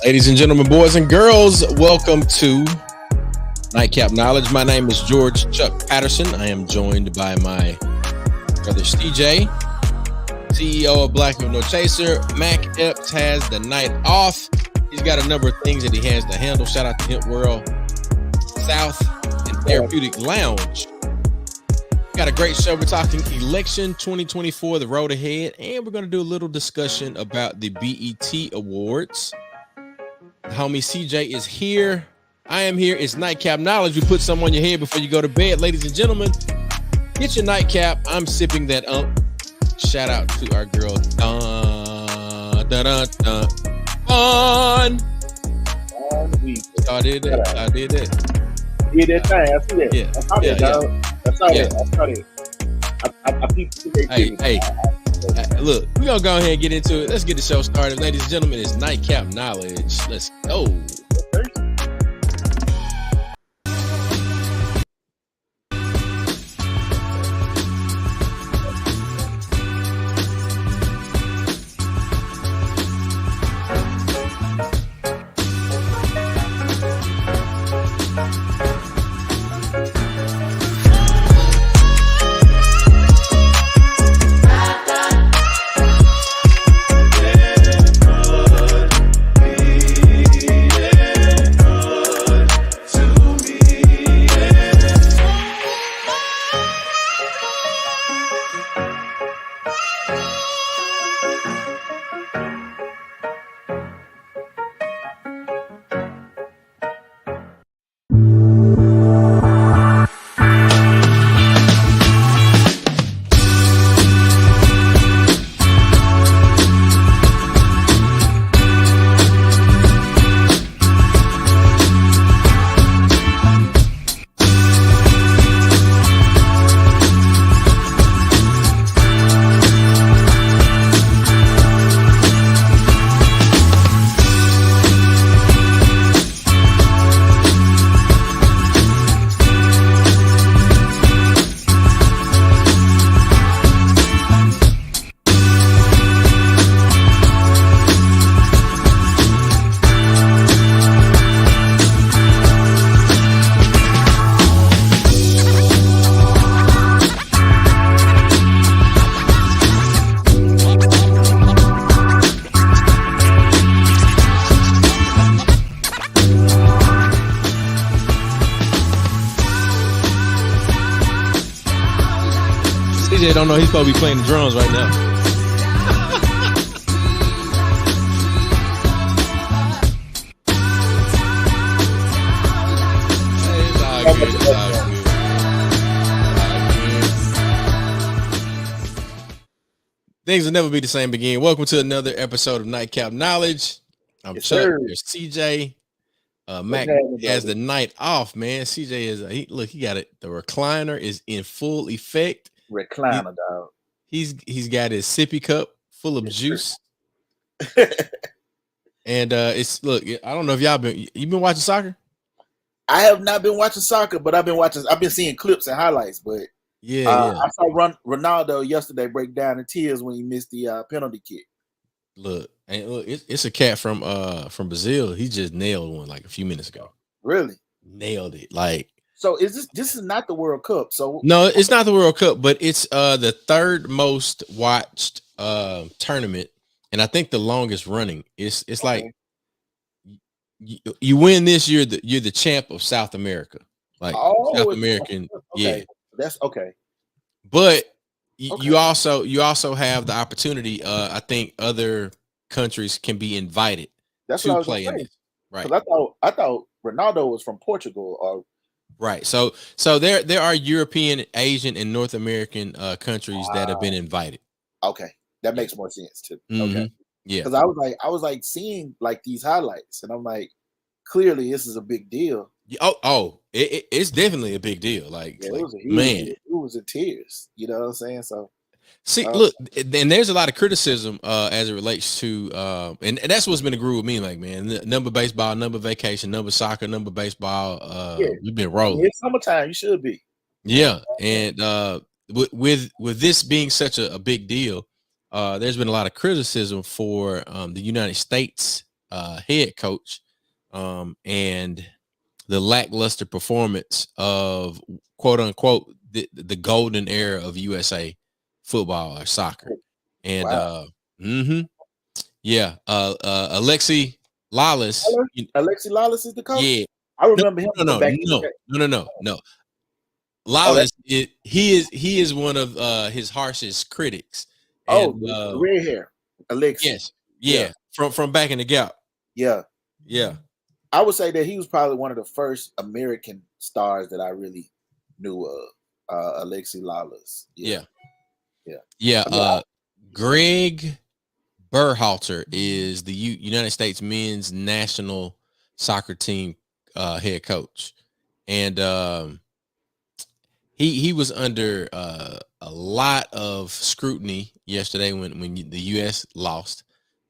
Ladies and gentlemen, boys and girls, welcome to Nightcap Knowledge. My name is George Chuck Patterson. I am joined by my brother CJ, CEO of Black People No Chaser. Mac Epps has the night off. He's got a number of things that he has to handle. Shout out to Hemp World South and Therapeutic Lounge. Got a great show. We're talking election 2024, the road ahead, and we're going to do a little discussion about the BET Awards. The homie CJ is here. I am here. It's Nightcap Knowledge. We put some on your head before you go to bed. Ladies and gentlemen, get your nightcap. I'm sipping that up. Shout out to our girl, Dawn. I did that. I did that. Yeah, that thing. I see that. Yeah. I saw that, dog. I saw that. I saw that. I peeped that. Hey. Look, we're going to go ahead and get into it. Let's get the show started. Ladies and gentlemen, it's Nightcap Knowledge. Let's go. CJ don't know he's supposed to be playing the drums right now. It's all good. It's all good. Things will never be the same again. Welcome to another episode of Nightcap Knowledge. I'm Yes, Chuck. sir. There's CJ. Mac has the night off, man. CJ is he got it. The recliner is in full effect. Recliner, dog. He's got his sippy cup full of juice. And it's look, I don't know if you've been watching soccer? I have not been watching soccer, but I've been seeing clips and highlights. But Yeah. I saw Ronaldo yesterday break down in tears when he missed the penalty kick. Look, it's a cat from Brazil. He just nailed one like a few minutes ago. Really? Nailed it. Like, so this is not the World Cup. So no, it's not the World Cup, but it's the third most watched tournament, and I think the longest running. It's okay. like you win this year, you're the champ of South America. Like South American, okay. yeah. That's okay. But Okay. you also have the opportunity. I think other countries can be invited That's what I to was play gonna in say. this. Right. Because I thought Ronaldo was from Portugal or Right. So there are European, Asian, and North American countries that have been invited. okay. That makes more sense too. Mhm. Okay. Yeah. Because I was like seeing like these highlights, and I'm like, clearly this is a big deal. It's definitely a big deal. Like, Yeah, man, it was in tears. You know what I'm saying? So see, look, and there's a lot of criticism as it relates to, and that's what's been a groove with me. Like, man, number baseball, number vacation, number soccer, number baseball. We've been rolling. It's summertime. You should be. Yeah, and with this being such a big deal, there's been a lot of criticism for the United States head coach, and the lackluster performance of quote unquote the golden era of USA football or soccer. And Wow. yeah, Alexi Lawless. Alexi Lawless is the coach. Yeah, I no, remember him no, going no, back in the no, day. no, no, no, no. Oh, that, Lawless, he is one of his harshest critics, and the red hair, Alexi. yes, Yeah, yeah, from back in the gap, yeah. yeah, I would say that he was probably one of the first American stars that I really knew of. Alexi Lawless. Yeah, yeah, yeah. yeah. I mean, Greg Berhalter is the United States men's national soccer team head coach, and he was under a lot of scrutiny yesterday when the U.S. lost.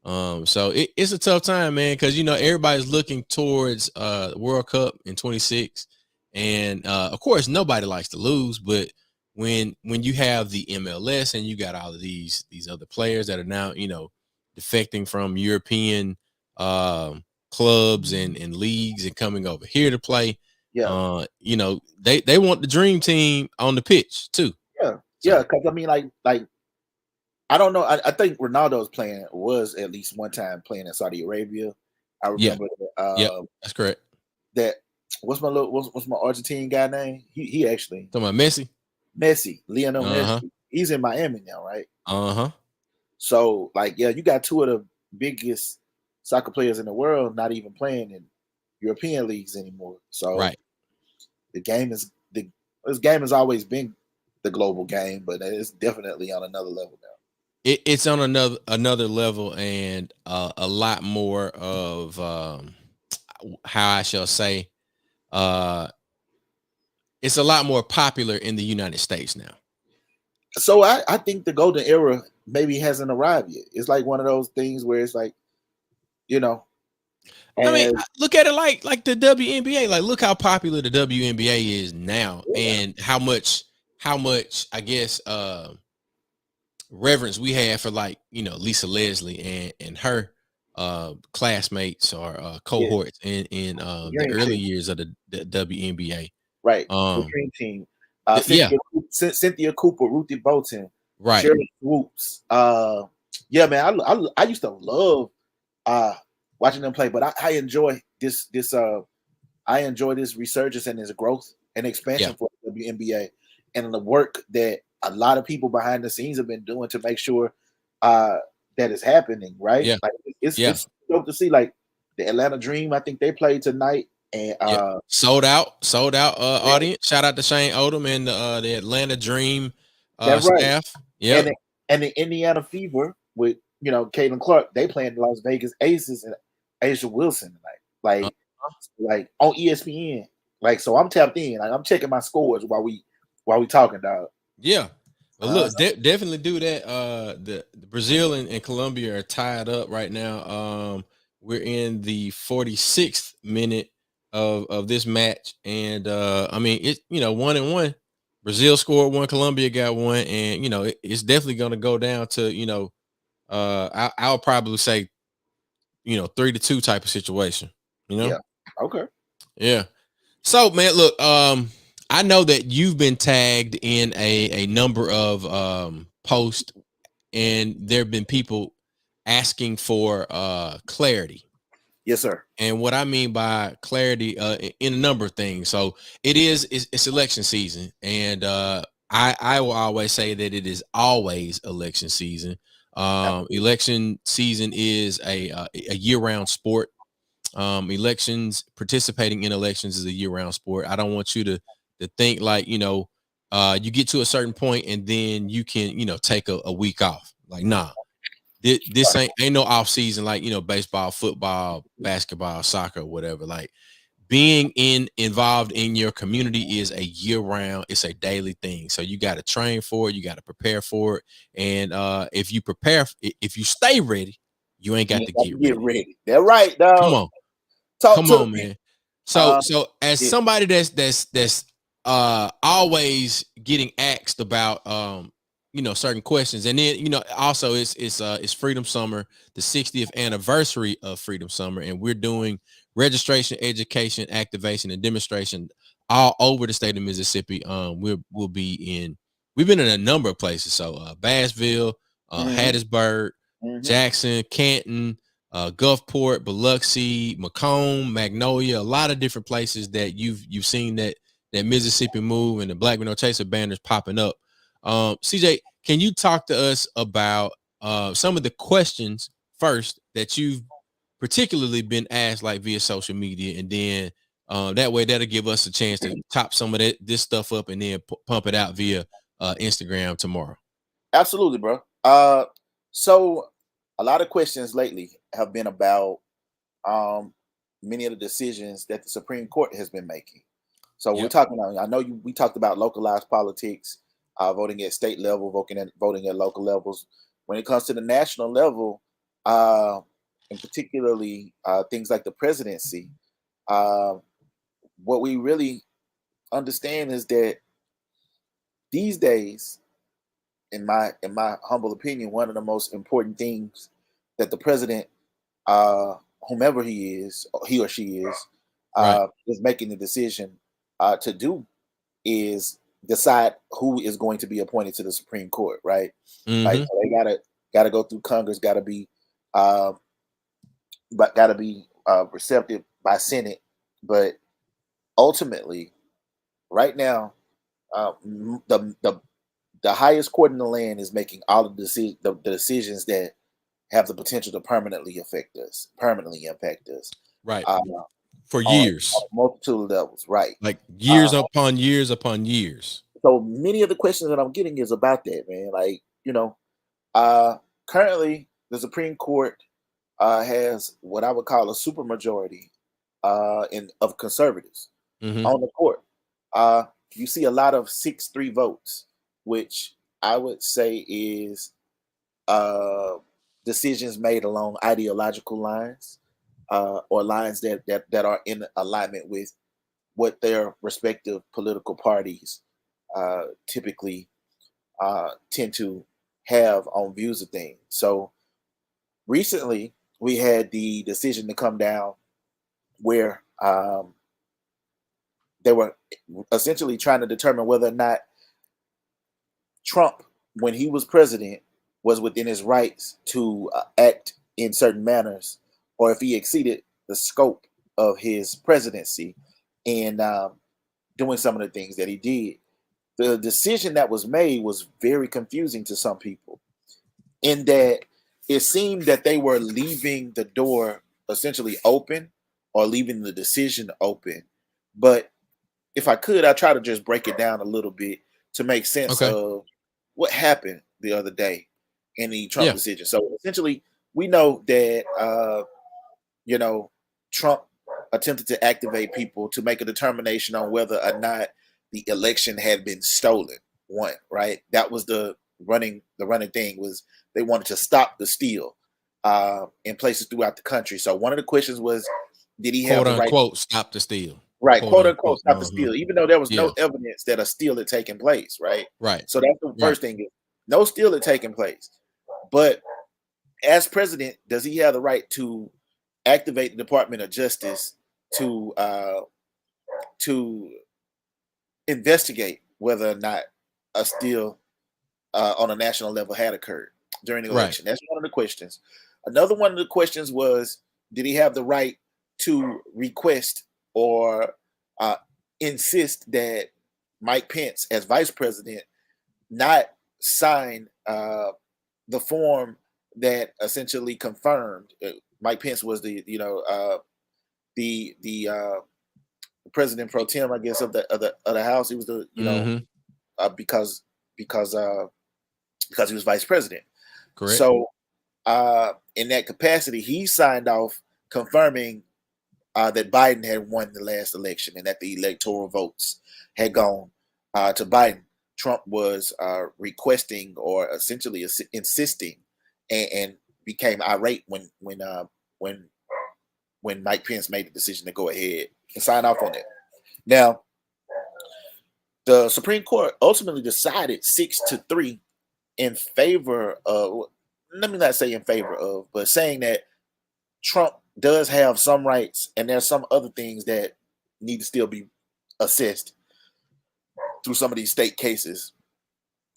So it's a tough time, man, because everybody's looking towards World Cup in 26, and of course nobody likes to lose, but when you have the MLS and you got all of these other players that are now defecting from European clubs and leagues and coming over here to play, yeah, they want the dream team on the pitch too. yeah, yeah. So Because I mean, like I don't know. I think Ronaldo's playing was at least one time playing in Saudi Arabia. I yeah, remember yep, that's correct. that. What's my Argentine guy name? He actually Talking about Messi. Messi, Lionel Uh-huh. Messi. He's in Miami now, right? Uh-huh. So like, yeah, you got two of the biggest soccer players in the world not even playing in European leagues anymore. So Right. the game is this game has always been the global game, but it's definitely on another level now. It's on another level, and a lot more of how I shall say it's a lot more popular in the United States now. So I think the golden era maybe hasn't arrived yet. It's like one of those things where it's like, you know, I mean, and look at it like the WNBA. Like, look how popular the WNBA is now, yeah, and how much I guess reverence we have for, like, Lisa Leslie and her classmates or yeah, cohorts in the the dream early team, years of the WNBA. right? The Um, dream team. yeah, Cynthia Cooper, Ruthie Bolton, right. Shirley Swoops. Yeah, man, I used to love uh watching them play, but I enjoy this I enjoy this resurgence and this growth and Yeah, expansion for the WNBA and the work that a lot of people behind the scenes have been doing to make sure uh that is happening, right? yeah, Like yeah, it's dope to see, like the Atlanta Dream. I think they played tonight, and yeah. Sold out yeah, audience. Shout out to Shane Odom and the Atlanta Dream that's right. staff. And Yep. the Indiana Fever with Caitlin Clark, they playing the Las Vegas Aces and Asia Wilson tonight. Uh, Like on ESPN. Like, so I'm tapped in. Like, I'm checking my scores while we talking, dog. yeah. Well, Uh, look, definitely do that. The Brazil and Colombia are tied up right now. We're in the 46th minute of this match, and I mean, it 1-1. Brazil scored one, Colombia got one, and it's definitely going to go down to I'll probably say 3-2 type of situation. You know, yeah. Okay. yeah. So, man, look, I know that you've been tagged in a number of posts, and there have been people asking for clarity. Yes, sir. And what I mean by clarity in a number of things. So it's election season, and I will always say that it is always election season. Election season is a year-round sport. Participating in elections is a year-round sport. I don't want you to think like you get to a certain point and then you can take a week off. Like, nah, this ain't no off season like baseball, football, basketball, soccer, whatever. Like, being involved in your community is a year-round, it's a daily thing. So you got to train for it, you got to prepare for it, and if you stay ready, you ain't got You to got get to get ready. ready. They're right, Come dog. on. Talk Come to on, me. man. So as Yeah. somebody that's always getting asked about certain questions. And then, also it's Freedom Summer, the 60th anniversary of Freedom Summer, and we're doing registration, education, activation, and demonstration all over the state of Mississippi. We've been in a number of places. So Bassville, Hattiesburg, Jackson, Canton, Gulfport, Biloxi, Macomb, Magnolia, a lot of different places that you've seen that Mississippi move and the Black Men No Chaser banners popping up. CJ, can you talk to us about some of the questions first that you've particularly been asked, like via social media, and then that way that'll give us a chance to top some of this stuff up and then pump it out via Instagram tomorrow. Absolutely, bro. So a lot of questions lately have been about many of the decisions that the Supreme Court has been making. So we're talking about, I know we talked about localized politics, voting at state level, voting at local levels. When it comes to the national level, and particularly things like the presidency, what we really understand is that these days, in my humble opinion, one of the most important things that the president, whomever he or she is making the decision to do is decide who is going to be appointed to the Supreme Court, right? Like they gotta go through Congress, gotta be receptive by Senate, but ultimately, right now, the highest court in the land is making all of the decisions that have the potential to permanently impact us. Right. For years. On a multitude of levels, right. Like years upon years upon years. So many of the questions that I'm getting is about that, man. Like, currently the Supreme Court has what I would call a supermajority of conservatives on the court. You see a lot of 6-3 votes, which I would say is decisions made along ideological lines, or lines that are in alignment with what their respective political parties typically tend to have on views of things. So recently, we had the decision to come down where they were essentially trying to determine whether or not Trump, when he was president, was within his rights to act in certain manners, or if he exceeded the scope of his presidency and doing some of the things that he did. The decision that was made was very confusing to some people, in that it seemed that they were leaving the door essentially open, or leaving the decision open. But if I could, I'd try to just break it down a little bit to make sense of what happened the other day in the Trump decision. So essentially, we know that Trump attempted to activate people to make a determination on whether or not the election had been stolen. One, right? That was the running thing, was they wanted to stop the steal in places throughout the country. So one of the questions was, did he have the right to stop the steal? Right, quote unquote, stop the steal, even though there was no evidence that a steal had taken place, right? Right. So that's the first thing. No steal had taken place. But as president, does he have the right to activate the Department of Justice to investigate whether or not a steal on a national level had occurred during the election? That's one of the questions. Another one of the questions was, did he have the right to request or insist that Mike Pence, as vice president, not sign the form that essentially confirmed Mike Pence was the president pro tem, I guess, of the House. He was the because he was vice president. Correct. So in that capacity, he signed off confirming that Biden had won the last election and that the electoral votes had gone to Biden. Trump was requesting, or essentially insisting, and became irate when Mike Pence made the decision to go ahead and sign off on it. Now, the Supreme Court ultimately decided 6-3 in favor of, let me not say in favor of, but saying that Trump does have some rights and there's some other things that need to still be assessed through some of these state cases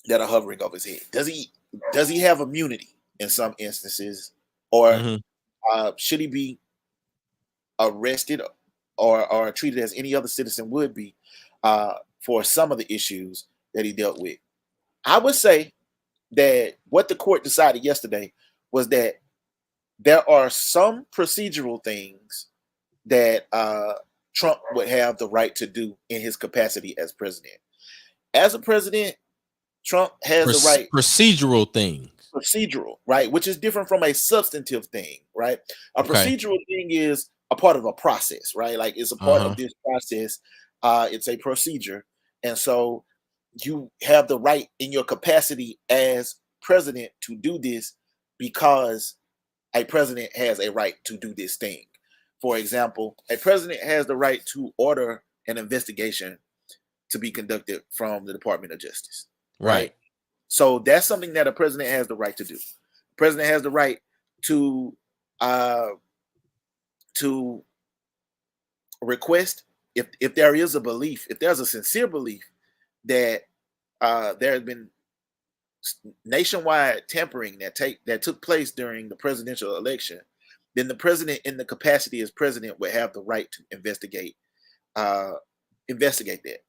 that are hovering over his head. Does he have immunity in some instances, or Mm-hmm. should he be arrested or treated as any other citizen would be for some of the issues that he dealt with? I would say that what the court decided yesterday was that there are some procedural things that Trump would have the right to do in his capacity as president. As a president, Trump has the right. Procedural things. Procedural, right? Which is different from a substantive thing, right? A Okay. procedural thing is a part of a process, right? Like it's a part of this process. It's a procedure. And so you have the right in your capacity as president to do this because a president has a right to do this thing. For example, a president has the right to order an investigation to be conducted from the Department of Justice, right? So that's something that a president has the right to do. The president has the right to request, if there is a belief, if there's a sincere belief that there has been nationwide tampering that took place during the presidential election, then the president, in the capacity as president, would have the right to investigate that.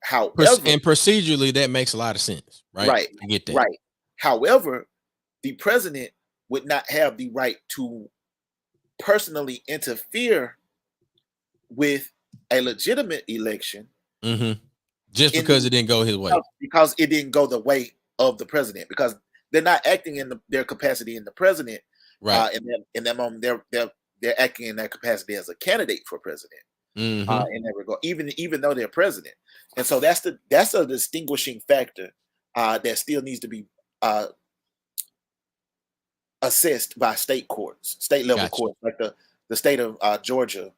However, And procedurally, that makes a lot of sense, right? right, I get that. right. However, the president would not have the right to personally interfere with a legitimate election Just because it didn't go his way. Because it didn't go the way of the president, because they're not acting in their capacity in the president. Right. In that moment, they're acting in that capacity as a candidate for president. In that regard, even though they're president. And so that's a distinguishing factor that still needs to be assessed by state level courts, like the state of Georgia,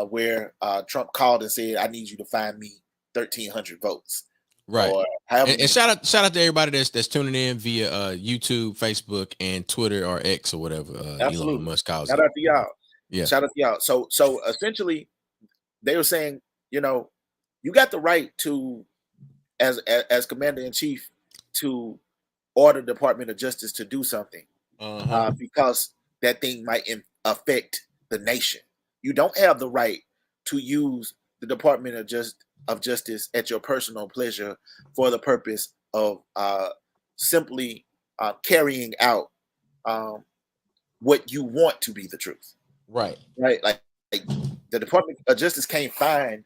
where Trump called and said, "I need you to find me 1,300 votes." Right. Or and shout out to everybody that's tuning in via YouTube, Facebook, and Twitter, or X, or whatever Elon Musk calls it. Shout out to y'all. Yeah. Shout out to y'all. So essentially, they were saying, you got the right to, as commander in chief, to order the Department of Justice to do something because that thing might affect the nation. You don't have the right to use the Department of Justice at your personal pleasure for the purpose of simply carrying out what you want to be the truth. Right. Like the Department of Justice can't find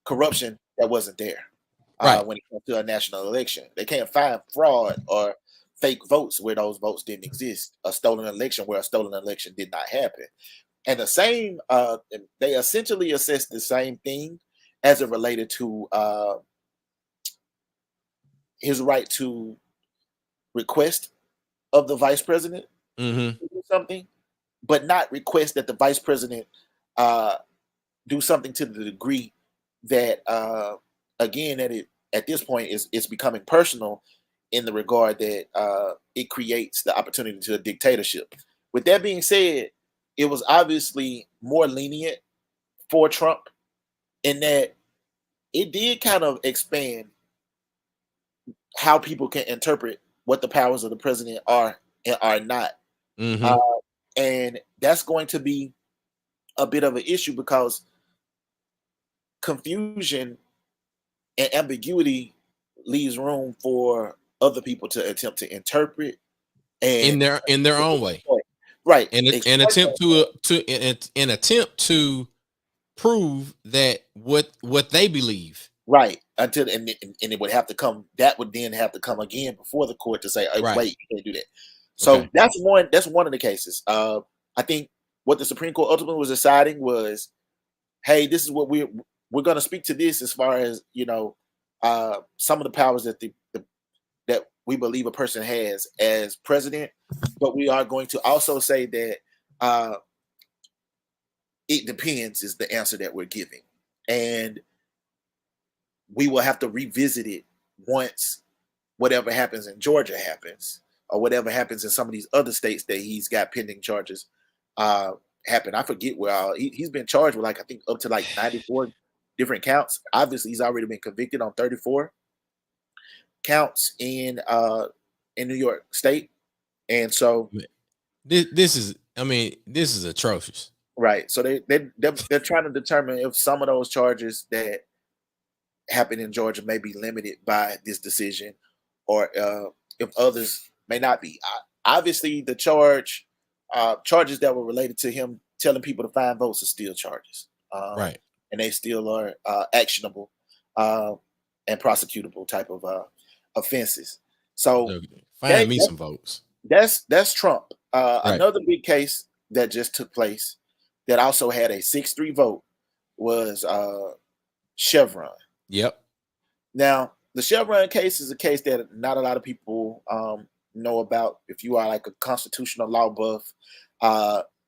corruption that wasn't there when it comes to a national election. They can't find fraud or fake votes where those votes didn't exist, a stolen election where a stolen election did not happen. And the same, they essentially assessed the same thing as it related to his right to request of the vice president to do something, but not request that the vice president do something to the degree that, again, at this point it's becoming personal in the regard that it creates the opportunity to a dictatorship. With that being said, it was obviously more lenient for Trump in that it did kind of expand how people can interpret what the powers of the president are and are not. And that's going to be a bit of an issue because confusion and ambiguity leaves room for other people to attempt to interpret and in their own way. Right. An attempt to prove that what they believe. Right. Until and it would have to come. That would then have to come again before the court to say, "Oh, wait, you can't do that." So that's one of the cases. I think what the Supreme Court ultimately was deciding was, hey, this is what we're going to speak to this as far as some of the powers that that we believe a person has as president, but we are going to also say that it depends is the answer that we're giving, and we will have to revisit it once whatever happens in Georgia happens, or whatever happens in some of these other states that he's got pending charges happen. I forget where he's been charged with, like, I think up to like 94 different counts. Obviously, he's already been convicted on 34 counts in New York State, and so This is, I mean, this is atrocious. right. So they're trying to determine if some of those charges that happen in Georgia may be limited by this decision, or if others may not be. Obviously, the charges that were related to him telling people to find votes are still charges, Right. and they still are actionable and prosecutable type of offenses. So So, that, find me some votes. that's Trump. Right. Another big case that just took place that also had a 6-3 vote was Chevron. Yep. Now, the Chevron case is a case that not a lot of people know about. If you are like a constitutional law buff,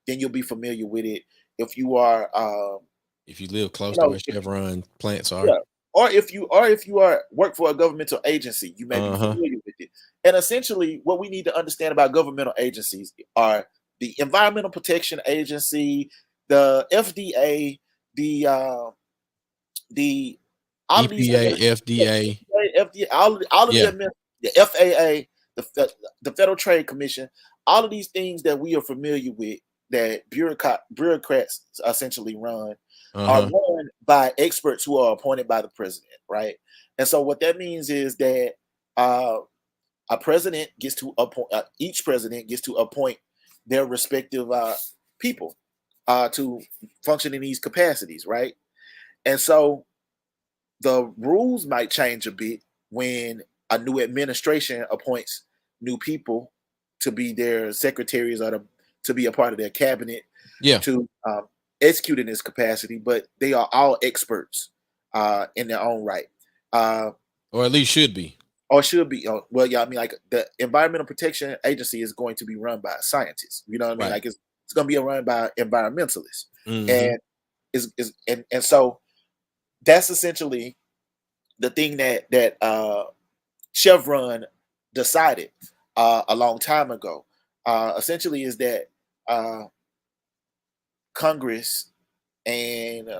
then you'll be familiar with it. If you are, If you live close you to know, where Chevron plants are. yeah, or if you are work for a governmental agency, you may be familiar with it. And essentially, what we need to understand about governmental agencies are the Environmental Protection Agency, the FDA, the all of these EPA, FDA. FDA, all of Yeah. the FAA, the Federal Trade Commission, all of these things that we are familiar with that bureaucrats essentially run are run by experts who are appointed by the president, right? And so what that means is that a president gets to appoint, each president gets to appoint their respective people to function in these capacities, right? And so the rules might change a bit when a new administration appoints new people to be their secretaries or to be a part of their cabinet, Yeah. to execute in this capacity, but they are all experts in their own right. Or at least should be. Or should be. Well, yeah, I mean, like the Environmental Protection Agency is going to be run by scientists. You know what I mean? Right. Like it's going to be run by environmentalists, Mhm. and so that's essentially the thing that Chevron decided a long time ago. Essentially, is that Congress and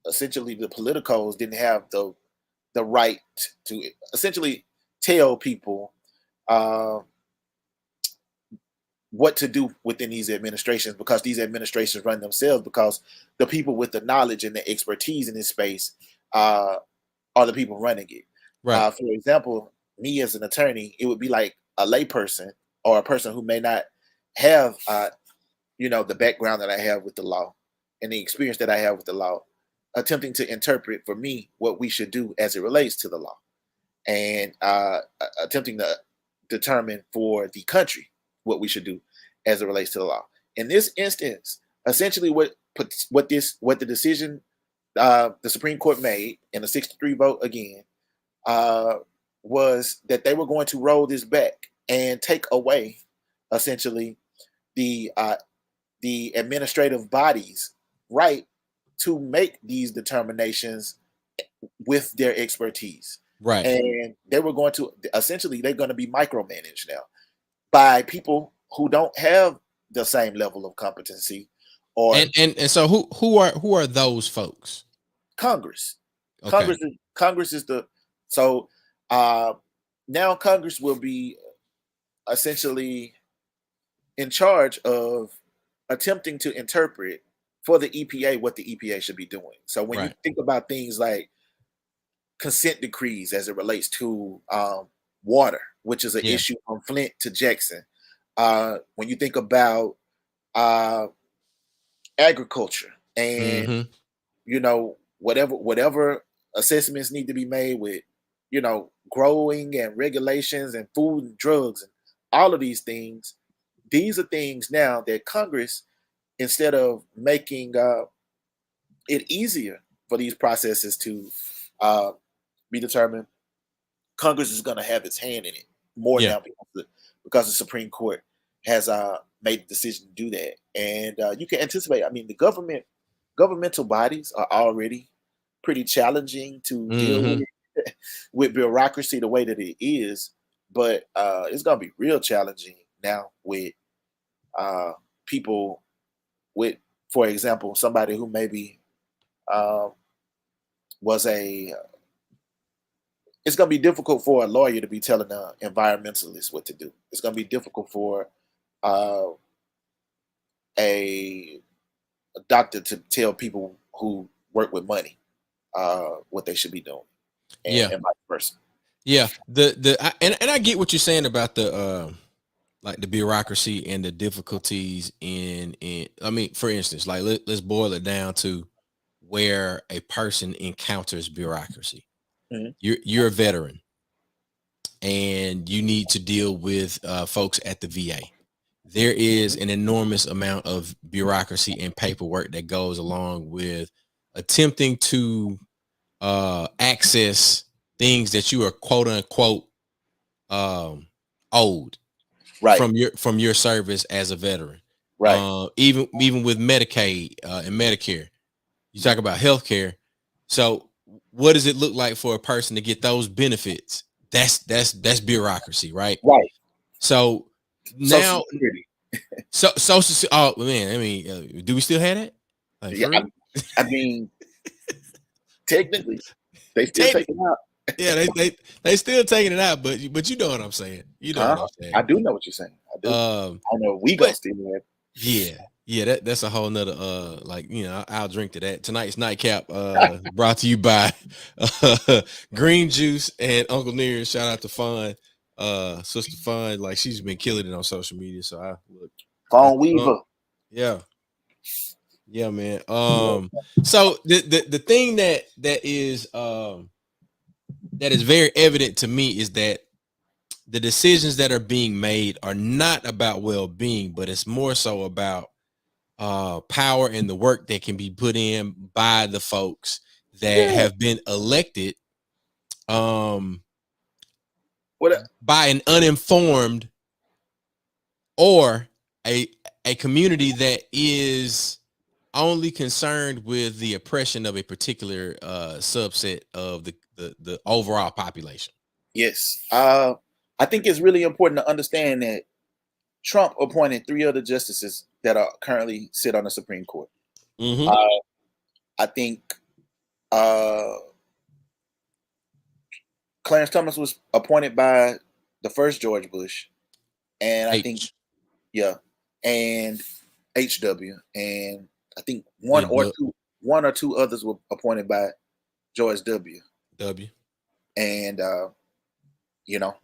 essentially the politicos didn't have the right to essentially tell people what to do within these administrations, because these administrations run themselves, because the people with the knowledge and the expertise in this space are the people running it. Right. For example, me as an attorney, it would be like a layperson or a person who may not have the background that I have with the law and the experience that I have with the law, attempting to interpret for me what we should do as it relates to the law, and attempting to determine for the country what we should do as it relates to the law. In this instance, essentially what the decision the Supreme Court made in a 6-3 vote again was that they were going to roll this back and take away essentially the administrative bodies right to make these determinations with their expertise. Right. And they were going to essentially, they're going to be micromanaged now by people who don't have the same level of competency. Or and so who are those folks? Congress. Okay. Congress is the so now Congress will be essentially in charge of attempting to interpret for the EPA what the EPA should be doing. So when you think about things like consent decrees as it relates to water, which is an issue from Flint to Jackson, when you think about agriculture and whatever assessments need to be made with growing and regulations and food and drugs and all of these things, these are things now that Congress, instead of making it easier for these processes to be determined, Congress is going to have its hand in it more now because the Supreme Court has made the decision to do that. And you can anticipate, I mean, the governmental bodies are already pretty challenging to deal with bureaucracy the way that it is. but it's gonna be real challenging now with people with, for example, somebody who maybe um, was a. It's gonna be difficult for a lawyer to be telling an environmentalist what to do. It's gonna be difficult for uh, a, a doctor to tell people who work with money what they should be doing, Yeah, and vice versa. yeah. And I get what you're saying about the like the bureaucracy and the difficulties in. I mean, for instance, like let's boil it down to where a person encounters bureaucracy. Mhm. You're a veteran and you need to deal with folks at the VA. There is Mhm. an enormous amount of bureaucracy and paperwork that goes along with attempting to access things that you are quote unquote um, owed Right, from your service as a veteran. right. Even with Medicaid and Medicare, you talk about healthcare. So, what does it look like for a person to get those benefits? That's bureaucracy, right? Right. So Social now, Security. oh man, I mean, do we still have that? Like Yeah, for real? I mean, technically, they still Technically, take it out. yeah, they still taking it out, but you know what I'm saying. You know what I'm saying. I do know what you're saying. I do. Um, I know we gonna but steal it. yeah, yeah, that's a whole nother like I'll drink to that. Tonight's nightcap brought to you by Green Juice and Uncle Near. Shout out to Fun, Sister Fun. Like she's been killing it on social media. So I look got Phone the Weaver. yeah. Yeah, man. Yeah. So the thing that is very evident to me is that the decisions that are being made are not about well-being, but it's more so about power and the work that can be put in by the folks that Yeah. have been elected um What? by an uninformed or a a community that is only concerned with the oppression of a particular subset of the overall population. Yes. I think it's really important to understand that Trump appointed three other justices that are currently sit on the Supreme Court. Mm-hmm. Uh, I think uh, Clarence Thomas was appointed by the first George Bush, and I think H. yeah, and HW, and I think Yeah, but one or two others were appointed by George W. W. And you know,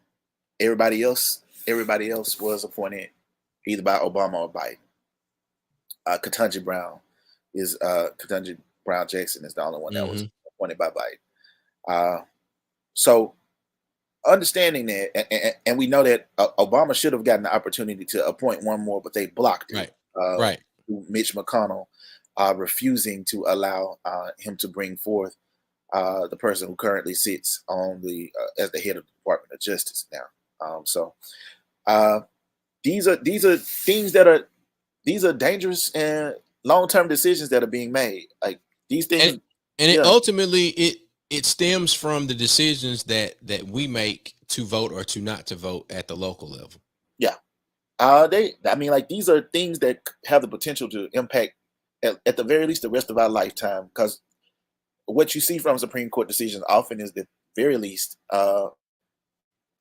everybody else was appointed either by Obama or Biden. Ketanji Brown Ketanji Brown Jackson is the only one that was Mm-hmm. appointed by Biden. So understanding that, and we know that Obama should have gotten the opportunity to appoint one more, but they blocked it. Right. Right. Mitch McConnell refusing to allow him to bring forth the person who currently sits on the as the head of the Department of Justice now. So these are things that are these are dangerous and long term decisions that are being made. Like these And things, it yeah, ultimately it stems from the decisions that we make to vote or to not to vote at the local level. yeah. I mean, like these are things that have the potential to impact, at the very least, the rest of our lifetime. Because what you see from Supreme Court decisions often is the very least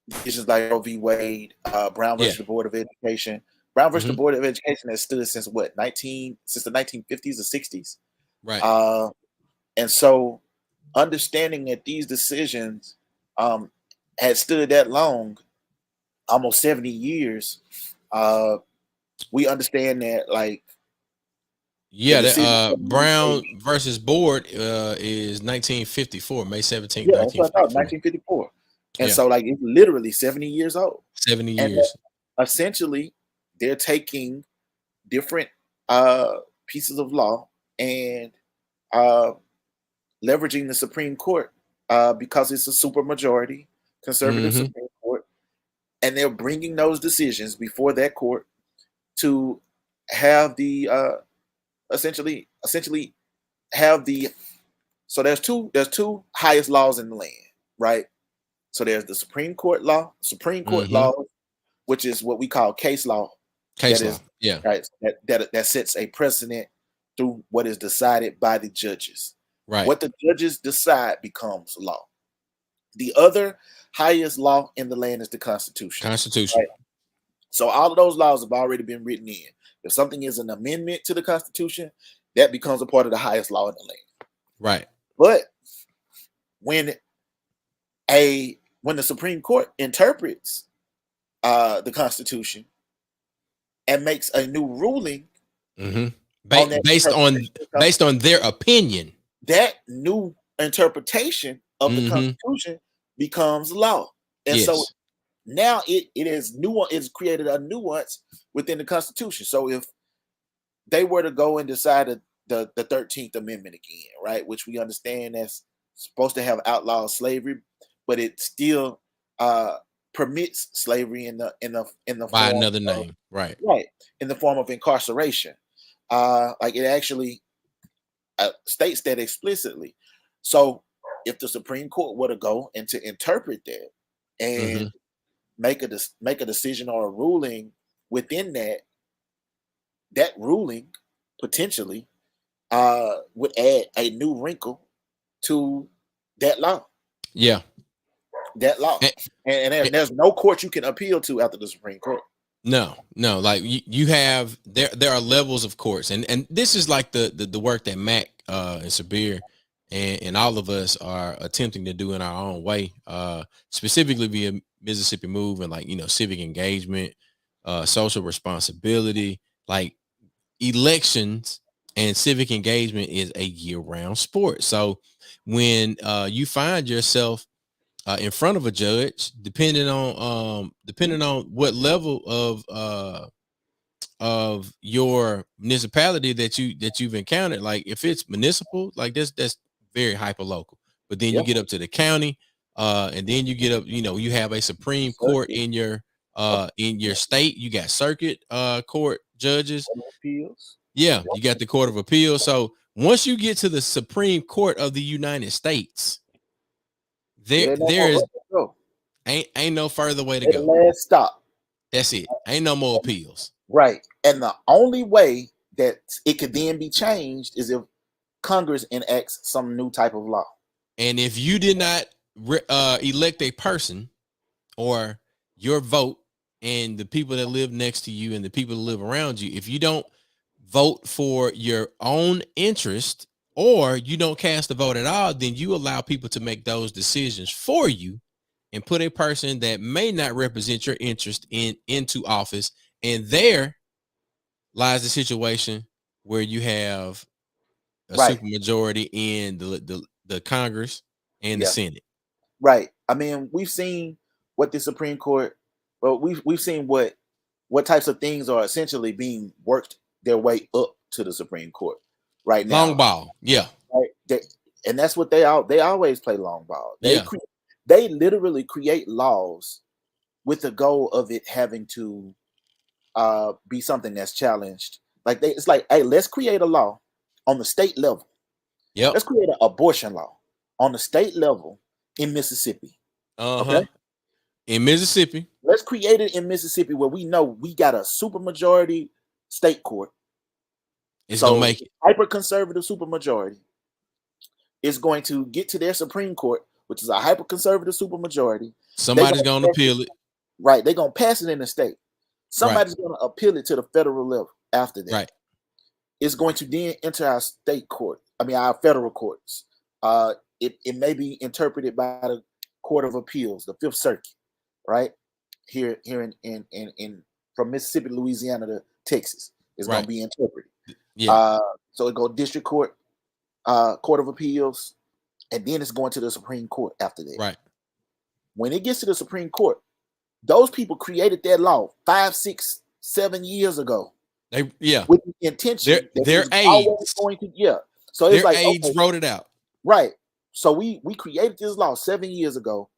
decisions like Roe v. Wade, Brown Yeah. versus the Board of Education. Brown versus the Mm-hmm. Board of Education has stood since what, 19 since the 1950s or 60s. Right. Uh, and so understanding that these decisions um, had stood that long, almost 70 years, we understand that like the Yeah, that decisions that we Brown made, versus Board is 1954, May 17th, yeah, that's what I thought, 1954. 1954. And Yeah, so like it's literally 70 years old. 70 And that years. essentially they're taking different uh, pieces of law and uh, leveraging the Supreme Court because it's a super majority conservative Mm-hmm. Supreme Court, and they're bringing those decisions before that court to have the essentially have the. So there's two highest laws in the land, right? So there's the Supreme Court law, Mm-hmm. which is what we call case law. Case That law. is Yeah. right. That sets a precedent through what is decided by the judges. Right. What the judges decide becomes law. The other highest law in the land is the Constitution. Constitution. Right? So all of those laws have already been written in. If something is an amendment to the Constitution, that becomes a part of the highest law in the land. Right. But when the Supreme Court interprets the Constitution and makes a new ruling, mm-hmm. based on their opinion, that new interpretation of the mm-hmm. Constitution becomes law. And yes. so now it is it's created a nuance within the Constitution. So if they were to go and decide the 13th Amendment again, right, which we understand that's supposed to have outlawed slavery, but it still permits slavery in the by form another of, name, right, in the form of incarceration. Like it actually states that explicitly. So if the Supreme Court were to go and to interpret that and mm-hmm. make a decision or a ruling within that ruling potentially would add a new wrinkle to that law. Yeah. That law. And there's no court you can appeal to after the Supreme Court. No. Like you have there are levels of courts, and this is like the work that Mac and Sabir and all of us are attempting to do in our own way, specifically via Mississippi Move and like civic engagement, social responsibility, like elections and civic engagement is a year-round sport. So when you find yourself in front of a judge, depending on what level of your municipality that you've encountered, like if it's municipal, like that's very hyper local. But then you get up to the county, and then you get up, you have a Supreme Court in your state. You got circuit court judges. Appeals. Yeah, you got the Court of Appeals. So once you get to the Supreme Court of the United States, there is ain't no further way to go. Last stop. That's it. Ain't no more appeals. Right. And the only way that it could then be changed is if Congress enacts some new type of law. And if you did not elect a person, or your vote and the people that live next to you and the people that live around you, if you don't vote for your own interest, or you don't cast a vote at all, then you allow people to make those decisions for you and put a person that may not represent your interest into office. And there lies the situation where you have a supermajority in the Congress and the Senate. Right. I mean, we've seen what the Supreme Court, well, we've seen what types of things are essentially being worked their way up to the Supreme Court right now. Long ball. Yeah. Right. And that's what they always play long ball. They literally create laws with the goal of it having to be something that's challenged. Like it's like, hey, let's create a law on the state level. Yeah. Let's create an abortion law on the state level in Mississippi. Okay. In Mississippi. Let's create it in Mississippi where we know we got a supermajority state court. It's gonna make it. Hyper conservative supermajority is going to get to their Supreme Court, which is a hyper conservative supermajority. Somebody's gonna appeal it. Right. They're gonna pass it in the state. Somebody's gonna appeal it to the federal level after that. Right. It's going to then enter our state court. I mean, our federal courts. It may be interpreted by the Court of Appeals, the Fifth Circuit, right? Here in from Mississippi, Louisiana to Texas is going to be interpreted. Yeah. So it go district court, Court of Appeals, and then it's going to the Supreme Court after that. Right. When it gets to the Supreme Court, those people created that law 5, 6, 7 years ago. With the intention their aides going to So it's their like aides wrote it out. Right. So we created this law 7 years ago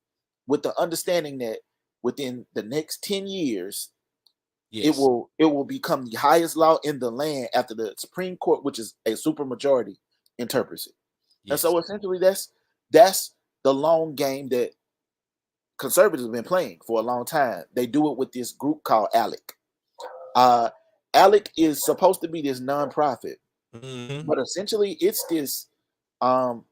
with the understanding that within the next 10 years, it will become the highest law in the land after the Supreme Court, which is a supermajority, interprets it. Yes. And so essentially that's the long game that conservatives have been playing for a long time. They do it with this group called ALEC. Uh, ALEC is supposed to be this nonprofit, Mm-hmm. but essentially it's this. Um,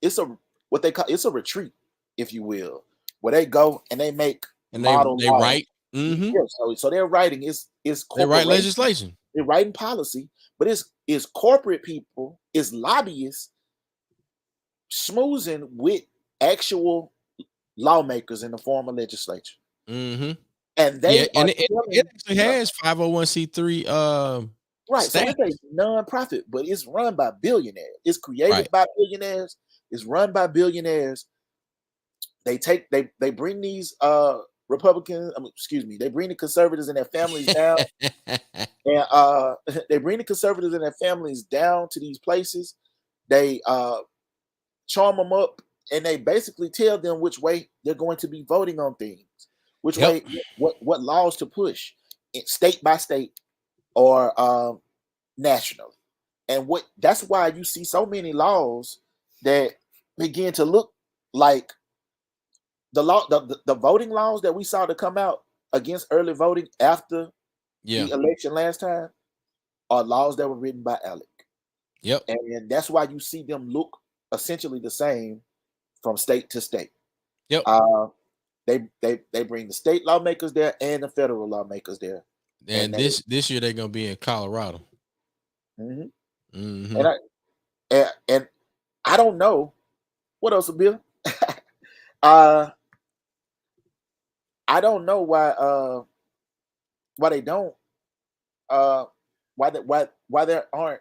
it's a what they call it's a retreat, if you will, where they go and they make And they model they laws. write. Mm-hmm. Yeah, so their writing is They write corporation. legislation. They're writing policy, but it's corporate people, it's lobbyists schmoozing with actual lawmakers in the form of legislature, Mm-hmm. and Yeah, they are and it telling actually has 501c3 right. So status. it's a nonprofit, but it's run by billionaires. It's Right. created by billionaires. It's run by billionaires. They bring these Republicans. Excuse me. They bring the conservatives and their families down, and they bring the conservatives and their families down to these places. They charm them up, and they basically tell them which way they're going to be voting on things, which Yep. way, what laws to push, state by state or nationally. And what that's why you see so many laws that begin to look like the voting laws that we saw to come out against early voting after Yeah. the election last time are laws that were written by Alec. Yep. And that's why you see them look essentially the same from state to state. Yep. They bring the state lawmakers there and the federal lawmakers there. And this year they're gonna be in Colorado. Mm-hmm. Mm-hmm. And I don't know what else, Bill. I don't know why they don't why there aren't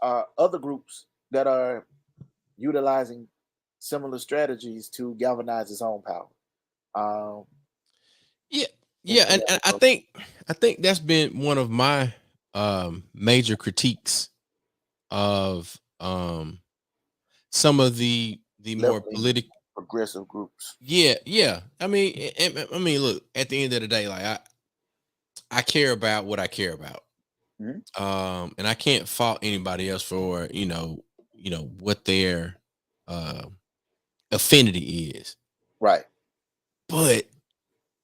other groups that are utilizing similar strategies to galvanize its own power. Yeah, yeah, and I think that's been one of my major critiques of some of the more left-leaning political. progressive groups. Yeah. I mean, look. At the end of the day, like I care about what I care about, Mm-hmm. and I can't fault anybody else for what their affinity is. Right. But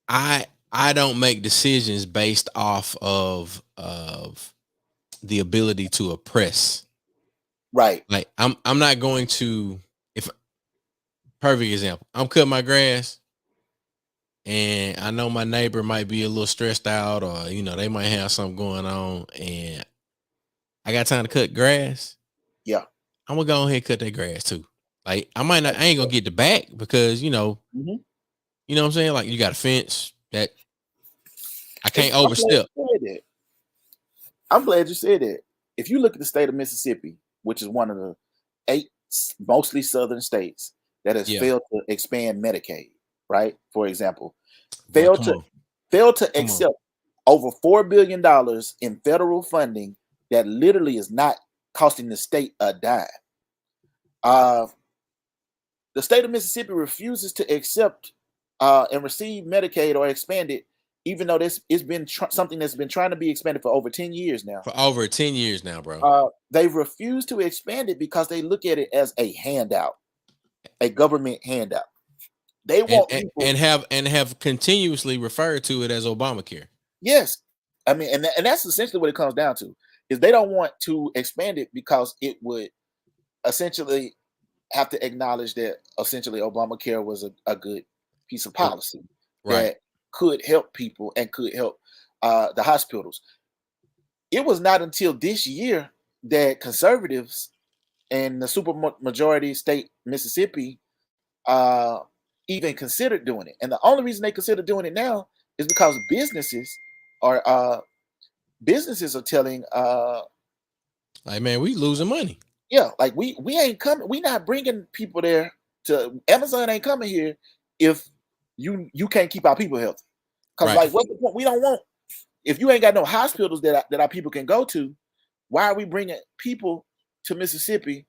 I don't make decisions based off of the ability to oppress. Right. Like I'm not going to, if perfect example, I'm cutting my grass and I know my neighbor might be a little stressed out or they might have something going on and I got time to cut grass. Yeah. I'm gonna go ahead and cut that grass too. Like I ain't gonna get the back because Mm-hmm. you know what I'm saying? Like you got a fence that I can't I'm glad overstep. you said that. I'm glad you said that. If you look at the state of Mississippi, which is one of the 8 mostly southern states that has Yeah. failed to expand Medicaid, right? For example, Boy, failed come to on. accept over $4 billion in federal funding that literally is not costing the state a dime. The state of Mississippi refuses to accept and receive Medicaid or expand it, even though this has been something that's been trying to be expanded for over 10 years now. For over 10 years now, bro. They've refused to expand it because they look at it as a handout, a government handout. They want people and have continuously referred to it as Obamacare. Yes, I mean, and that's essentially what it comes down to. Is they don't want to expand it because it would essentially have to acknowledge that essentially Obamacare was a good piece of policy Right. that could help people and could help the hospitals. It was not until this year that conservatives in the super majority state Mississippi even considered doing it. And the only reason they consider doing it now is because are businesses are telling like, man, we losing money. Yeah, like we ain't coming, we not bringing people there. To Amazon ain't coming here if you can't keep our people healthy. Because Right. like, what's the point? We don't want, if you ain't got no hospitals that our people can go to, why are we bringing people to Mississippi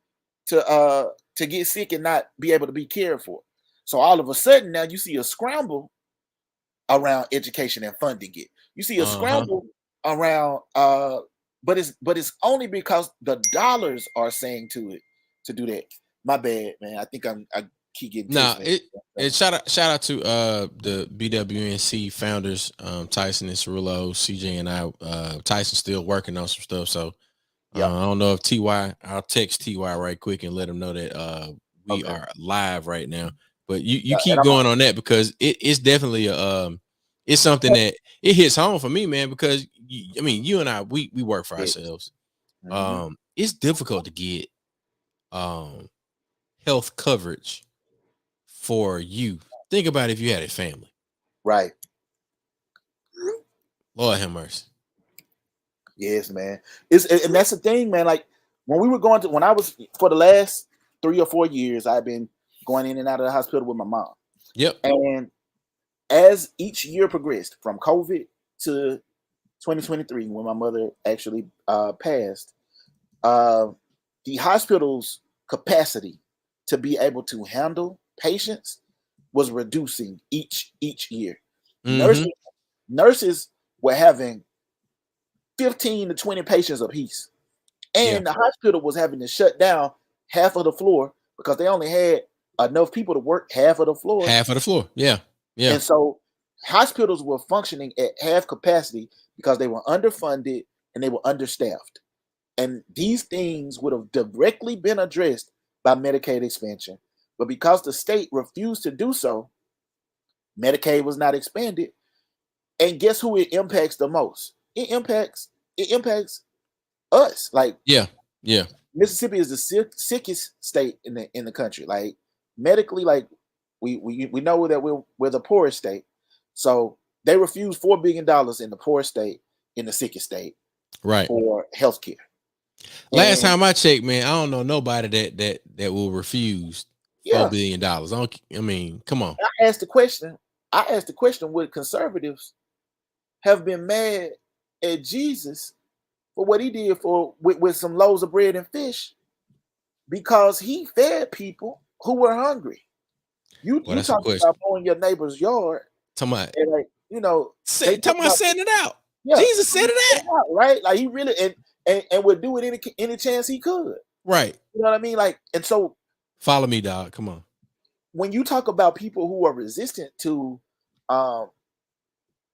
to get sick and not be able to be cared for? So all of a sudden now you see a scramble around education and funding it. You see a scramble around but it's only because the dollars are saying to it to do that. My bad, man. I think keep getting Nah, text it shout out to the BWNC founders, Tyson and Cirillo, CJ and I. Tyson's still working on some stuff, so Yeah. I don't know if TY. I'll text TY right quick and let him know that we Okay. are live right now. But you Yeah, and keep going on that because it's definitely it's something that it hits home for me, man. Because you and I we work for yes. ourselves. Mhm. It's difficult to get health coverage for you. Think about if you had a family. Right. Lord have mercy. Yes, man. And that's the thing, man. Like when I was for the last 3 or 4 years, I've been going in and out of the hospital with my mom. Yep. And as each year progressed, from COVID to 2023, when my mother actually passed, the hospital's capacity to be able to handle patients was reducing each year. Mm-hmm. Nurses were having 15 to 20 patients apiece. Yeah. And the hospital was having to shut down half of the floor because they only had enough people to work half of the floors. Half of the floor. Yeah. Yeah. And so hospitals were functioning at half capacity because they were underfunded and they were understaffed. And these things would have directly been addressed by Medicaid expansion. But because the state refused to do so, Medicaid was not expanded. And guess who it impacts the most? It impacts us. Like Yeah. Yeah. Mississippi is the sickest state in the country. Like medically, like we know that we're the poorest state. So they refused $4 billion in the poorest state, in the sickest state, Right. for healthcare. Last And time I checked, man, I don't know nobody that will refuse $4 yeah, billion. I mean, come on. I asked the question. Would conservatives have been mad at Jesus for what he did with some loaves of bread and fish, because he fed people who were hungry? You Well, you that's a talk question. about mowing your neighbor's yard, Talking about, and like they talk talking about about, setting it out. yeah, Jesus said it out. right? Like he really and would do it any chance he could. Right. You know what I mean? Like, and so Follow me, dog. Come on. when you talk about people who are resistant to um,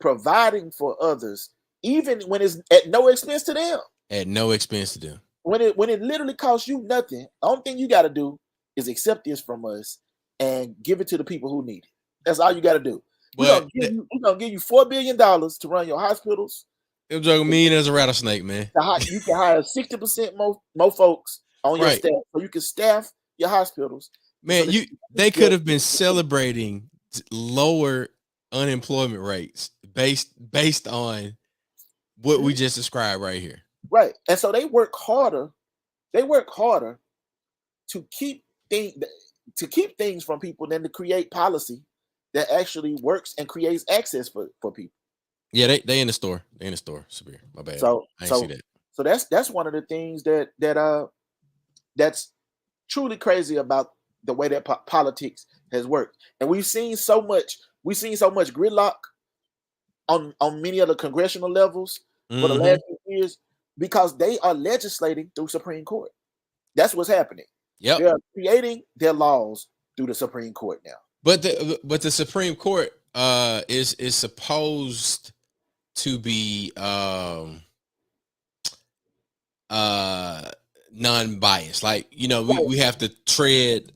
providing for others, even when it's at no expense to them, At no expense to them. when it literally costs you nothing, the only thing you got to do is accept this from us and give it to the people who need it. That's all you got to do. But We're gonna give you $4 billion to run your hospitals. it was joking mean as a rattlesnake, man. You can hire 60% more folks on your Right. staff, so you can staff your hospitals. So Man, that they could have been celebrating lower unemployment rates based on what we just described right here. right, and so they work harder. They work harder to keep things from people than to create policy that actually works and creates access for people. Yeah, they in the store. They in the store. Severe. My bad. So I ain't see so that. so that's one of the things that's truly crazy about the way that politics has worked. And we've seen so much gridlock on many of the congressional levels for the Mm-hmm. last few years because they are legislating through Supreme Court. That's what's happening. Yep. They are creating their laws through the Supreme Court now. But the Supreme Court is supposed to be non-biased. Like, we have to tread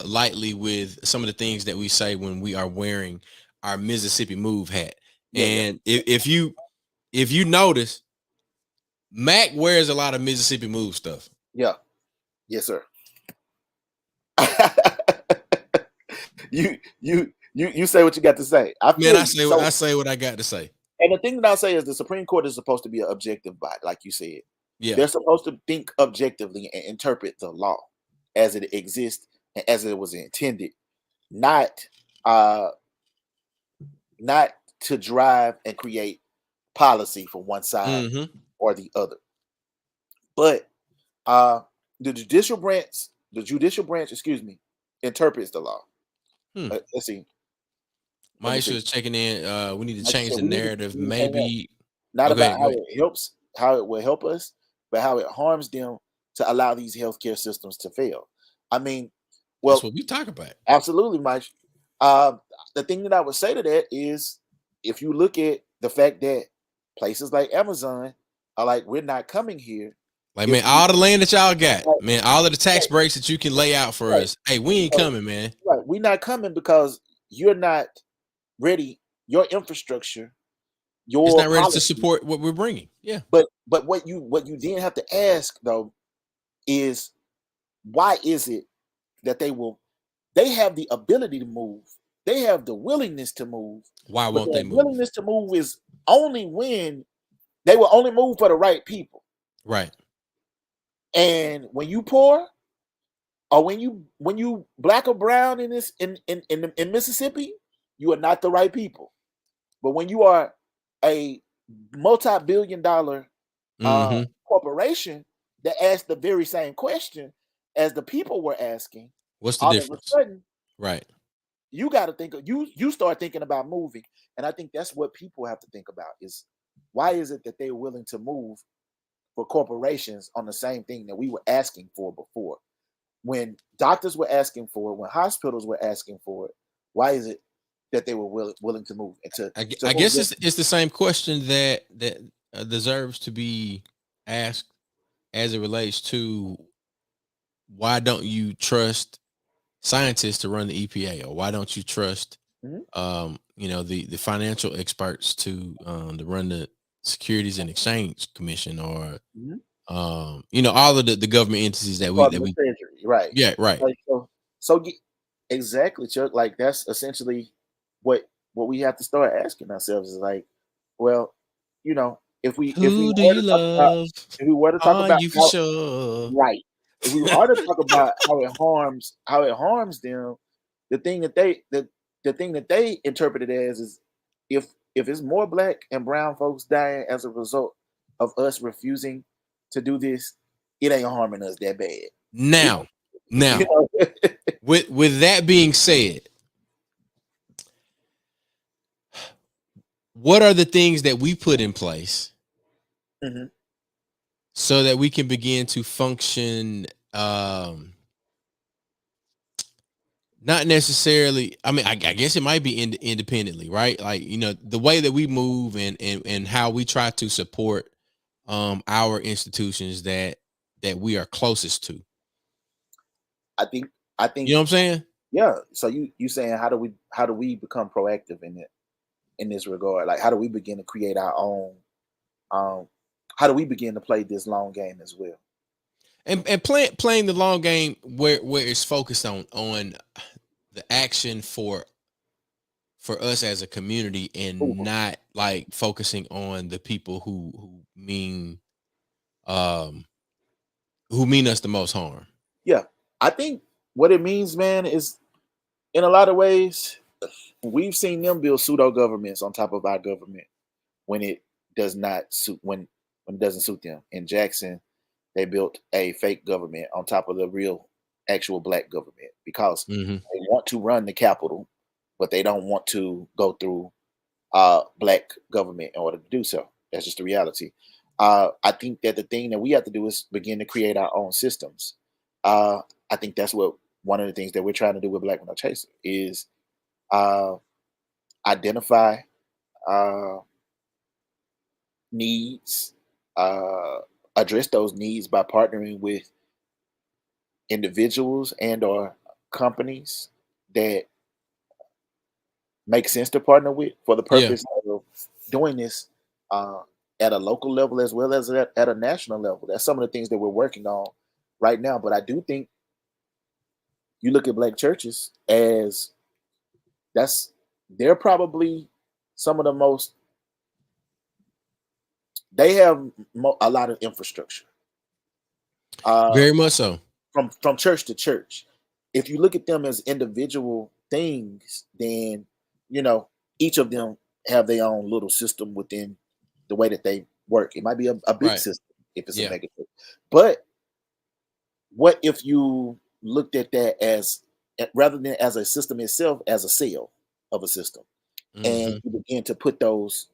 lightly with some of the things that we say when we are wearing our Mississippi Move hat. Yeah, And if you notice, Mac wears a lot of Mississippi Move stuff. yeah. Yes, sir. You say what you got to say. I say what I got to say. And the thing that I say is the Supreme Court is supposed to be an objective body, like you said. Yeah. They're supposed to think objectively and interpret the law as it exists and as it was intended, not not to drive and create policy for one side Mm-hmm. or the other. But the judicial branch, interprets the law. Let's see. My issue is checking in. We need to Like I change said, the narrative. Maybe not okay, about how it will help us, but how it harms them to allow these healthcare systems to fail. I mean, That's Well, what we talk about. absolutely, Mike. Uh, the thing that I would say to that is, if you look at the fact that places like Amazon are like, we're not coming here. Like, If man, we all the land that y'all got, right, man, all of the tax right, breaks that you can lay out for right, us. Hey, we ain't so, coming, man. right, we're not coming because you're not ready. Your infrastructure, It's your not ready to policy. support what we're bringing. Yeah. But what you then have to ask though is, why is it that they have the ability to move, they have the willingness to move, Why but won't their they move? willingness to move is only when they will only move for the right people. Right. And when you poor, or when you black or brown in this in Mississippi, you are not the right people. But when you are a multi-billion-dollar Mm-hmm. corporation that asks the very same question as the people were asking, What's the all of a difference? sudden Right. you got to think of, you start thinking about moving. And I think that's what people have to think about is, why is it that they're willing to move for corporations on the same thing that we were asking for before? When doctors were asking for it, when hospitals were asking for it, why is it that they were willing to move and to I move guess them? it's the same question that deserves to be asked as it relates to, why don't you trust scientists to run the EPA, or why don't you trust Mhm, the financial experts to run the Securities and Exchange Commission, or mhm. all of the government entities Department of Treasury, right? yeah, right. Like, so exactly, Chuck. Like, that's essentially what we have to start asking ourselves is like, well, if we Who do were you to talk about love? if we were to talk Are about you for how sure? right, if we are to talk about how it harms them, the thing that the thing that they interpret it as is, if it's more black and brown folks dying as a result of us refusing to do this, it ain't harming us that bad. We, Now, you now, know, with that being said, what are the things that we put in place Mhm. so that we can begin to function, not necessarily, I mean, I guess it might be independently, right? Like, the way that we move, and how we try to support our institutions that we are closest to. I think I You think know what I'm saying? yeah. So you saying, how do we become proactive in it, in this regard? Like, how do we begin to create our own? Um, how do we begin to play this long game as well? And playing the long game, where it's focused on the action for us as a community, and Ooh, not like focusing on the people um who mean us the most harm. yeah, I think what it means, man, is in a lot of ways we've seen them build pseudo governments on top of our government when it does not suit when it doesn't suit them. In Jackson, they built a fake government on top of the real actual black government because Hmm. they want to run the capital, but they don't want to go through black government in order to do so. That's just the reality. I think that the thing that we have to do is begin to create our own systems. Uh, I think that's what one of the things that we're trying to do with Black Window Chaser is uh, identify uh, needs, uh, address those needs by partnering with individuals and or companies that make sense to partner with for the Yeah. purpose of doing this uh, at a local level as well as at a national level. That's some of the things that we're working on right now. But I do think you look at black churches as that's they're probably some of the most they have a lot of infrastructure uh, Very much so. from church to church. If you look at them as individual things, then you know each of them have their own little system within the way that they work. It might be a big Right. system if it's a Yeah. negative, but what if you looked at that as rather than as a system itself, as a cell of a system, and Hmm. you begin to put those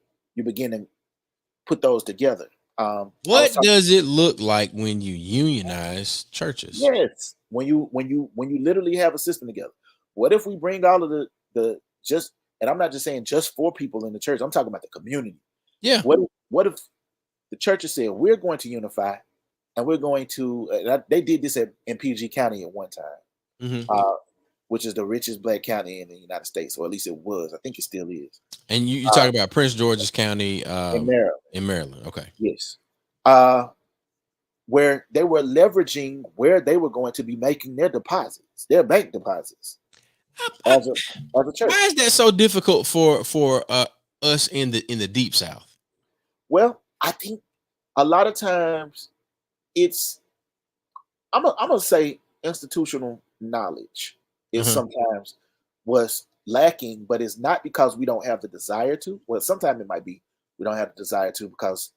together. I was What talking. does it look like when you unionize churches? Yes, when you literally have a system together. What if we bring all of the just, and I'm not just saying just for people in the church. I'm talking about the community. Yeah. What if the churches said we're going to unify, and we're going to they did this in PG County at one time, Hmm. uh, which is the richest black county in the United States, or at least it was. I think it still is. And you Uh, talk about Prince George's County in Maryland, in Maryland. Okay. yes, uh, where they were leveraging where they were going to be making their deposits, their bank deposits, I, I, as a why church. is that so difficult for us in the deep South? Well, I think a lot of times it's I'm gonna say institutional knowledge is Uh-huh. sometimes was lacking, but it's not because we don't have the desire to. Well, sometimes it might be we don't have the desire to because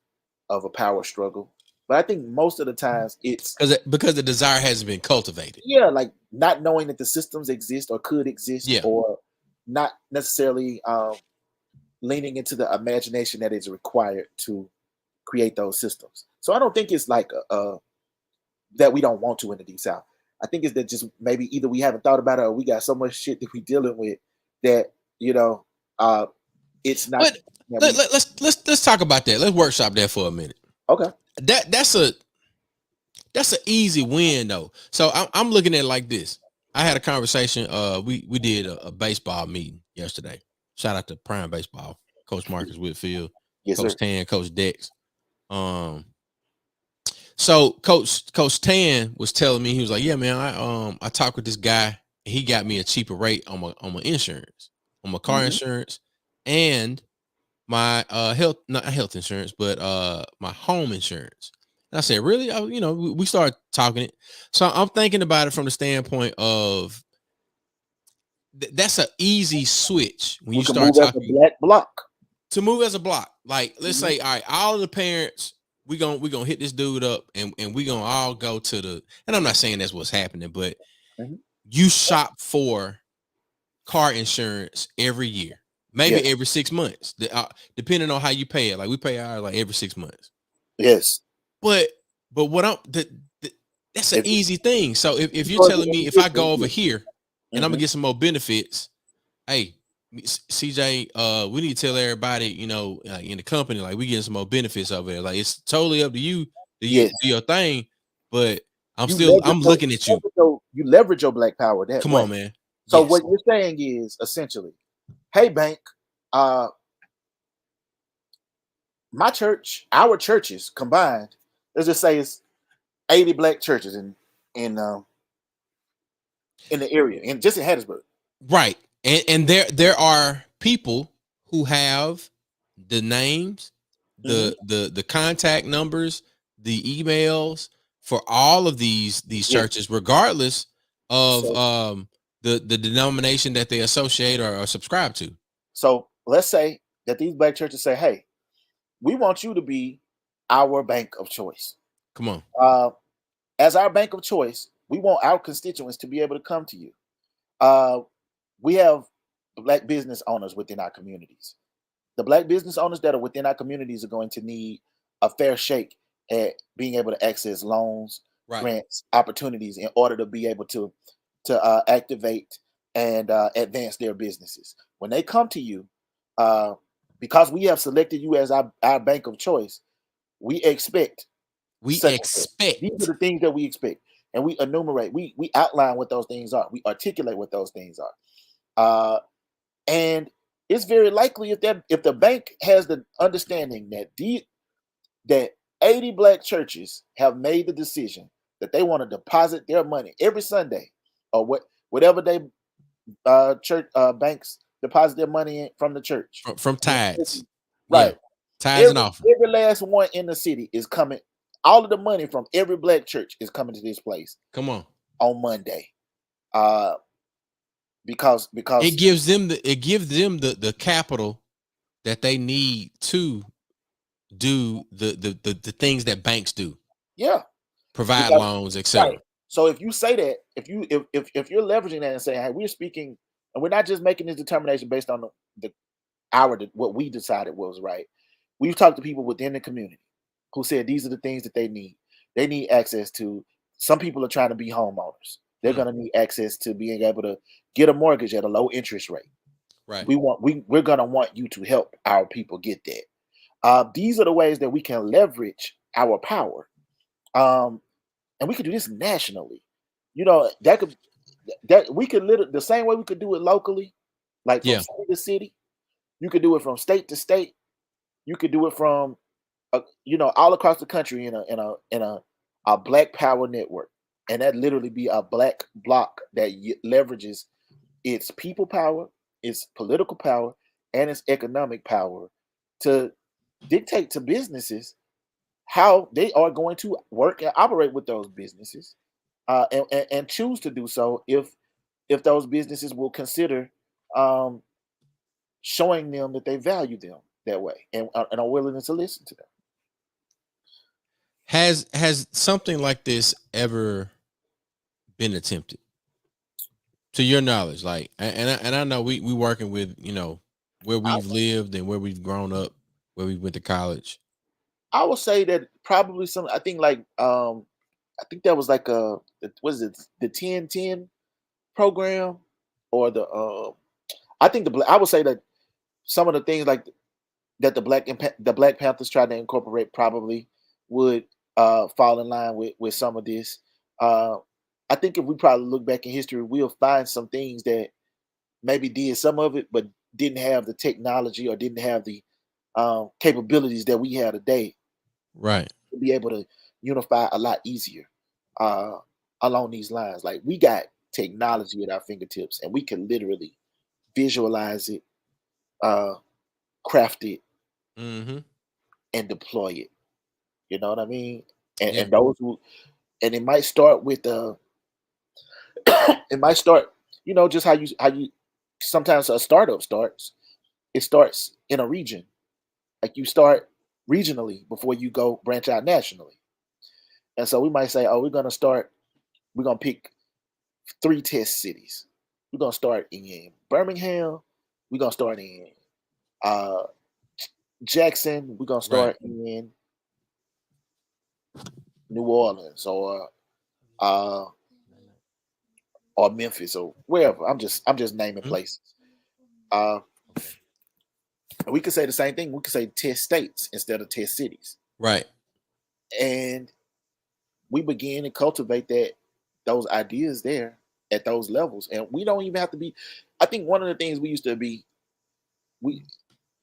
of a power struggle. But I think most of the times it's Because the desire hasn't been cultivated. yeah, like not knowing that the systems exist or could exist, Yeah. or not necessarily leaning into the imagination that is required to create those systems. So I don't think it's like that we don't want to in the deep south. I think it's that just maybe either we haven't thought about it or we got so much shit that we dealing with that uh it's not But that we let's talk about that. Let's workshop that for a minute. okay. That's an easy win though. So I'm looking at it like this. I had a conversation. We did a baseball meeting yesterday. Shout out to Prime Baseball, Coach Marcus Whitfield, Yes, Coach sir. Tan, Coach Dex. So Coach Tan was telling me, he was like, "Yeah, man, I talked with this guy. And he got me a cheaper rate on my insurance, on my car Mhm. insurance, and my health, not health insurance, but my home insurance." And I said, "Really?" We started talking it. So I'm thinking about it from the standpoint of that's an easy switch when We you can start move as a talking black block. to move as a block. Like, let's Mhm. say, all right, all of the parents, we gonna hit this dude up, and we gonna all go to the. And I'm not saying that's what's happening, but Mhm. you shop for car insurance every year, maybe Yes. every 6 months, depending on how you pay it. Like we pay ours like every 6 months. Yes. But what I'm that's an If easy thing. So if you you're go as an telling me if I individual, go over yes. here and I'm gonna Mhm. get some more benefits, hey, CJ, we need to tell everybody, in the company, like we getting some more benefits over there. Like it's totally up to you Yes. do your thing, but You I'm looking at you. you leverage your black power that Come way. on, man. So Yes. what you're saying is essentially, hey bank, uh my church, our churches combined, let's just say it's 80 black churches in the area, in just in Hattiesburg. Right. And there are people who have the names, Hmm. the contact numbers, the emails for all of these Yes. churches, regardless of So the denomination that they associate or subscribe to. so let's say that these black churches say, hey, we want you to be our bank of choice. Come on. Uh, as our bank of choice, we want our constituents to be able to come to you. Uh, we have black business owners within our communities. The black business owners that are within our communities are going to need a fair shake at being able to access loans, Right. grants, opportunities in order to be able to activate and advance their businesses. When they come to you, uh, because we have selected you as our bank of choice, we expect We such and such. These are expect. the things that we expect, and we enumerate. We outline what those things are. We articulate what those things are. And it's very likely if the bank has the understanding that 80 black churches have made the decision that they want to deposit their money every Sunday, or whatever they church banks deposit their money from the church. From In tides. Yeah. right. Tides and Every offering. every last one in the city is coming. All of the money from every black church is coming to this place Come on. on Monday. Uh because It because gives them the capital that they need to do the things that banks do, yeah, provide because loans, right. etc. So if you say that, if you're leveraging that and saying, hey, we're speaking, and we're not just making this determination based on what we decided was right. We've talked to people within the community. who said these are the things that they need. They need access to. Some people are trying to be homeowners. They're Mm, going to need access to being able to get a mortgage at a low interest rate. right. We're going to want you to help our people get that. These are the ways that we can leverage our power, and we can do this nationally. You know that we could literally the same way we could do it locally, like from Yeah. city to city. You could do it from state to state. You could do it from all across the country in a black power network, and that literally be a black bloc that leverages its people power, its political power, and its economic power to dictate to businesses how they are going to work and operate with those businesses, and choose to do so if those businesses will consider um, showing them that they value them that way and are willing to listen to them. Has something like this ever been attempted to your knowledge? Like, and I know we working with where I, we've lived and where we've grown up, where we went to college. I would say that probably some. I think I think that was like what is it, the 10-10 program, or the I think I would say that some of the things like that the Black Panthers tried to incorporate probably would fall in line with some of this. Uh, I think if we probably look back in history, we'll find some things that maybe did some of it, but didn't have the technology or didn't have the capabilities that we have today Right. to be able to unify a lot easier uh, along these lines. Like we got technology at our fingertips, and we can literally visualize it, uh, craft it, Mm-hmm. and deploy it. You know what I mean? And, Yeah. and those who and it might start with it might start, just how you sometimes a startup starts. It starts in a region. Like you start regionally before you go branch out nationally. And so we might say, oh, we're gonna pick three test cities. We're gonna start in Birmingham. We're gonna start in uh Jackson. We're gonna Right. start in New Orleans uh or Memphis or wherever. I'm just naming Mhm. places. Uh we could say the same thing. We could say test states instead of test cities. Right. And we begin to cultivate those ideas there at those levels. And we don't even have to be. I think one of the things we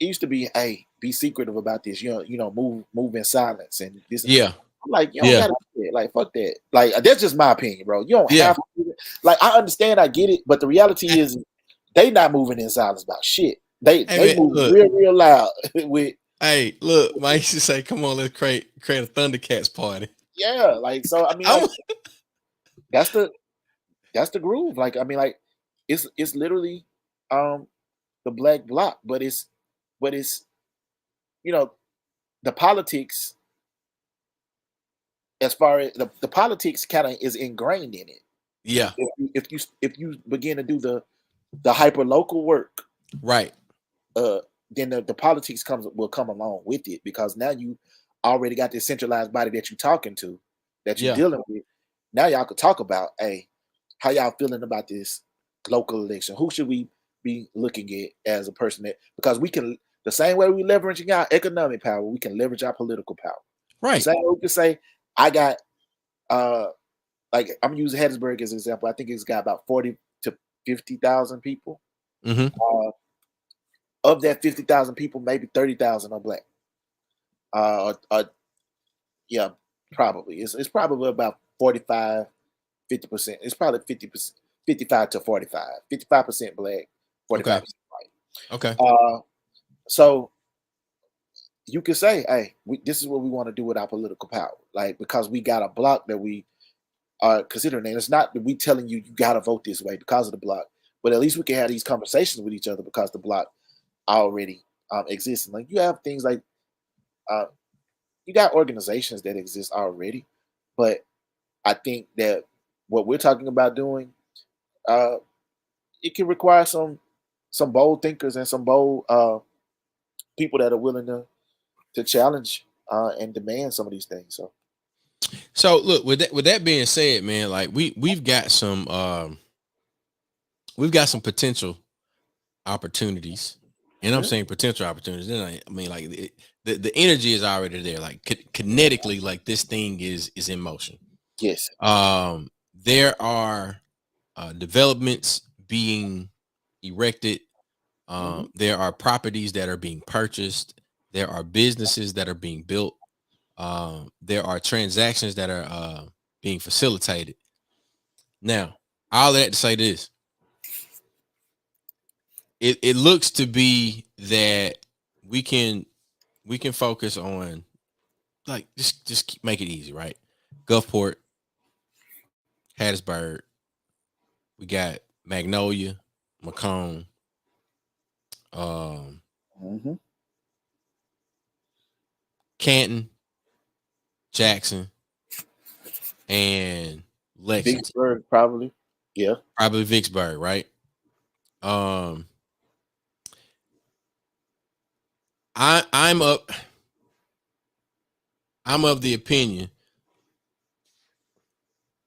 it used to be, hey, be secretive about this, move in silence and this. Yeah. I'm like, you don't Yeah. gotta do that. Like, fuck that. Like, that's just my opinion, bro. You don't Yeah. have to do it. Like, I understand, I get it, but the reality is they not moving in silence about shit. Hey They man, move look. real, real loud with Hey, look. Mike used to say, "Come on, let's create a Thundercats party." yeah, like so I mean, like I'm, that's the that's the groove. Like, I mean, like it's literally um the black block, but it's you know, the politics, as far as the politics kind of is ingrained in it. yeah. If you begin to do the hyper local work, Right. uh, then the politics will come along with it, because now you already got this centralized body that you're talking to, that you're Yeah. dealing with. Now y'all could talk about, hey, how y'all feeling about this local election? Who should we be looking at as a person that, because we can, the same way we leveraging our economic power, we can leverage our political power. The Right. same way we can say, I got uh like I'm using Hattiesburg as an example. I think it's got about 40 to 50,000 people. Mm-hmm. Uh, of that 50,000 people, maybe 30,000 are black. Yeah, probably. It's probably about 45, 50%. It's probably 50%, 55 to 45, 55% black, Okay. 45% Okay. white. So you could say, hey, this is what we want to do with our political power. Like, because we got a block that we are considering. And it's not that we telling you got to vote this way because of the block, but at least we can have these conversations with each other because the block already exists. And like you have things like uh, you got organizations that exist already, but I think that what we're talking about doing, uh, it can require some bold thinkers and some bold people that are willing to challenge and demand some of these things. So look, with that being said, man, like we've got some potential opportunities, and I'm saying potential opportunities. And I mean, like the energy is already there, like kinetically, like this thing is in motion. Yes. There are developments being erected. There are properties that are being purchased. There are businesses that are being built. There are transactions that are being facilitated. Now, all that to say this, it looks to be that we can focus on, like, just make it easy, right? Gulfport, Hattiesburg, we got Magnolia, Macomb, um, Canton, Jackson, and Lexington. Vicksburg, probably. Yeah. Probably Vicksburg, right? I'm of the opinion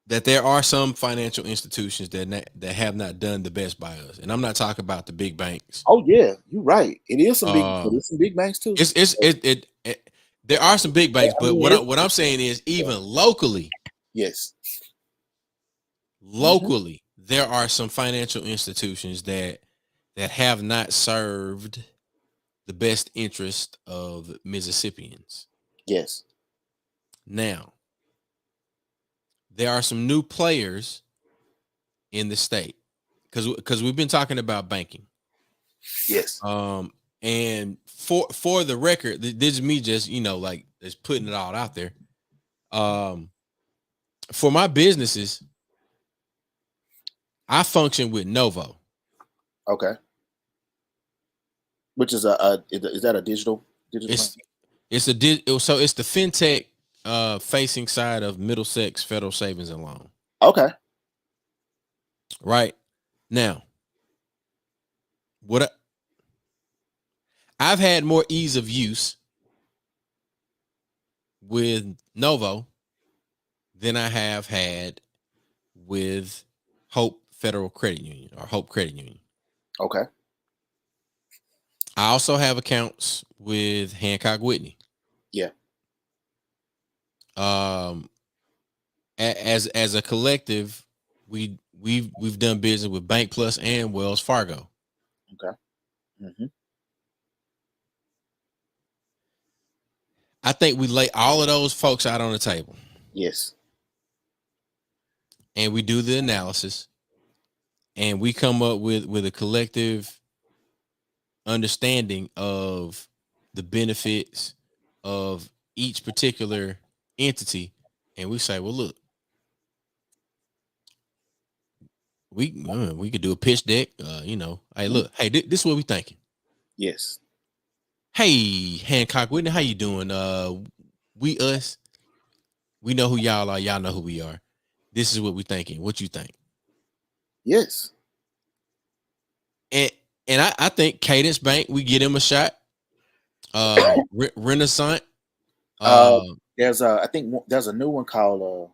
that there are some financial institutions that have not done the best by us, and I'm not talking about the big banks. Oh yeah, you're right. It is some big, but it's some big banks too. There are some big banks, but what I'm saying is, even locally, yes, there are some financial institutions that have not served the best interest of Mississippians. Yes. Now, there are some new players in the state, because we've been talking about banking. Yes. And for the record, this is me just, like, just putting it all out there. For my businesses, I function with Novo. Okay. Which is is that a digital? So it's the fintech facing side of Middlesex Federal Savings and Loan. Okay. Right now, I've had more ease of use with Novo than I have had with Hope Federal Credit Union, or Hope Credit Union. Okay. I also have accounts with Hancock Whitney. Yeah. As a collective, we've done business with Bank Plus and Wells Fargo. Okay. I think we lay all of those folks out on the table. Yes. And we do the analysis, and we come up with a collective understanding of the benefits of each particular entity, and we say, well, look, we could do a pitch deck. Hey, look, hey, this is what we thinking. Yes. Hey, Hancock Whitney, how you doing? We know who y'all are. Y'all know who we are. This is what we thinking. What you think? Yes. And I think Cadence Bank, we get him a shot. Renaissance. There's I think there's a new one called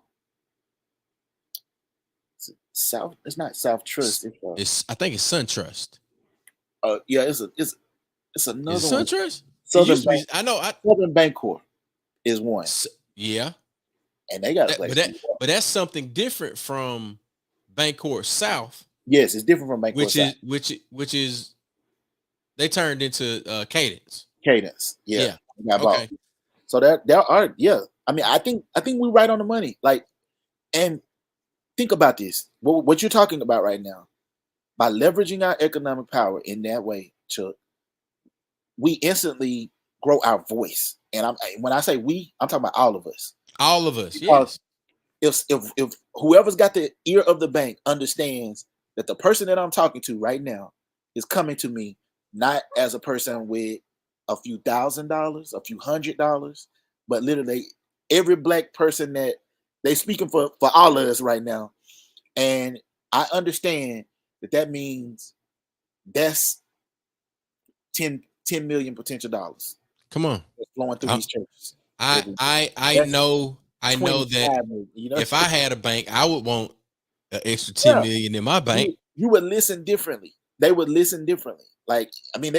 South. It's not South Trust. I think it's SunTrust. Yeah, it's another Is it one. SunTrust? Southern Bank, Southern Bancorp is one. Yeah. And they got a place. But that's something different from Bancorp South. Yes, it's different from Bancorp South. Which is they turned into Cadence. Cadence. Yeah. Okay. So there are, yeah. I mean, I think we're right on the money. Like, and think about this. What you're talking about right now, by leveraging our economic power in that way, Chuck, we instantly grow our voice. And when I say we, I'm talking about all of us. All of us, because yes. If whoever's got the ear of the bank understands that the person that I'm talking to right now is coming to me not as a person with a few $1,000s, a few $100s, but literally every black person that they speaking for all of us right now. And I understand that means that's 10 million potential dollars. Come on. Flowing through these churches. I That's know that 25 million, you know. if I had a bank, I would want an extra 10 Yeah, million in my bank. you would listen differently. They would listen differently. Like, I mean,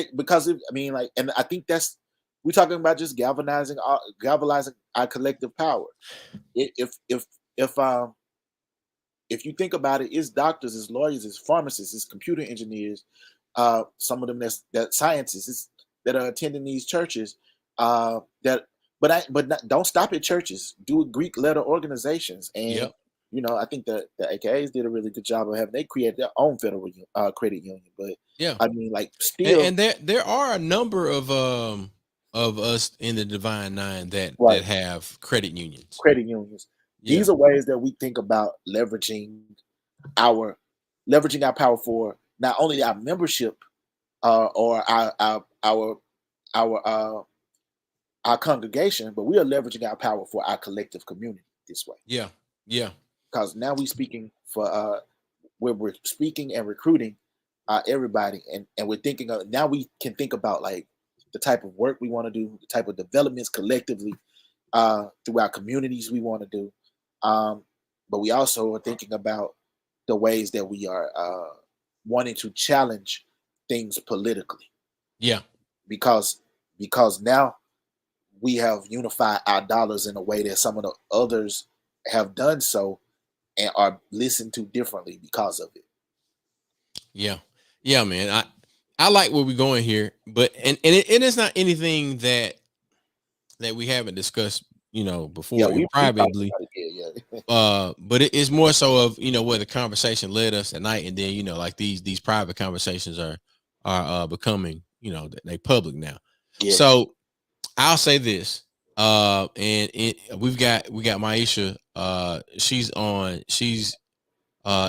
like, and I think that's we're talking about just galvanizing our collective power. If if you think about it, it's doctors, it's lawyers, it's pharmacists, it's computer engineers, some of them that scientists that are attending these churches. That, don't stop at churches. Do Greek letter organizations, and Yep. I think the AKAs did a really good job of having they created their own federal credit union. But Yeah. I mean, like, And, still, and there are a number of us in the Divine Nine that right, have credit unions. credit unions. Yeah. These are ways that we think about our leveraging our power for not only our membership, or our our congregation, but we are leveraging our power for our collective community this way. Yeah. Yeah. Because now we speaking for where we're speaking and recruiting everybody, and we're thinking of now we can think about like the type of work we want to do, the type of developments collectively through our communities we want to do. But we also are thinking about the ways that we are wanting to challenge things politically, Yeah. because now we have unified our dollars in a way that some of the others have done so and are listened to differently because of it. Yeah. Yeah, man. I like where we're going here, but and it's not anything that we haven't discussed, Yeah, before, and we talked privately. about it. Yeah, yeah. But it's more so of where the conversation led us at night, and then like these private conversations are becoming they public now. Yes. So I'll say this, and we got Maisha. She's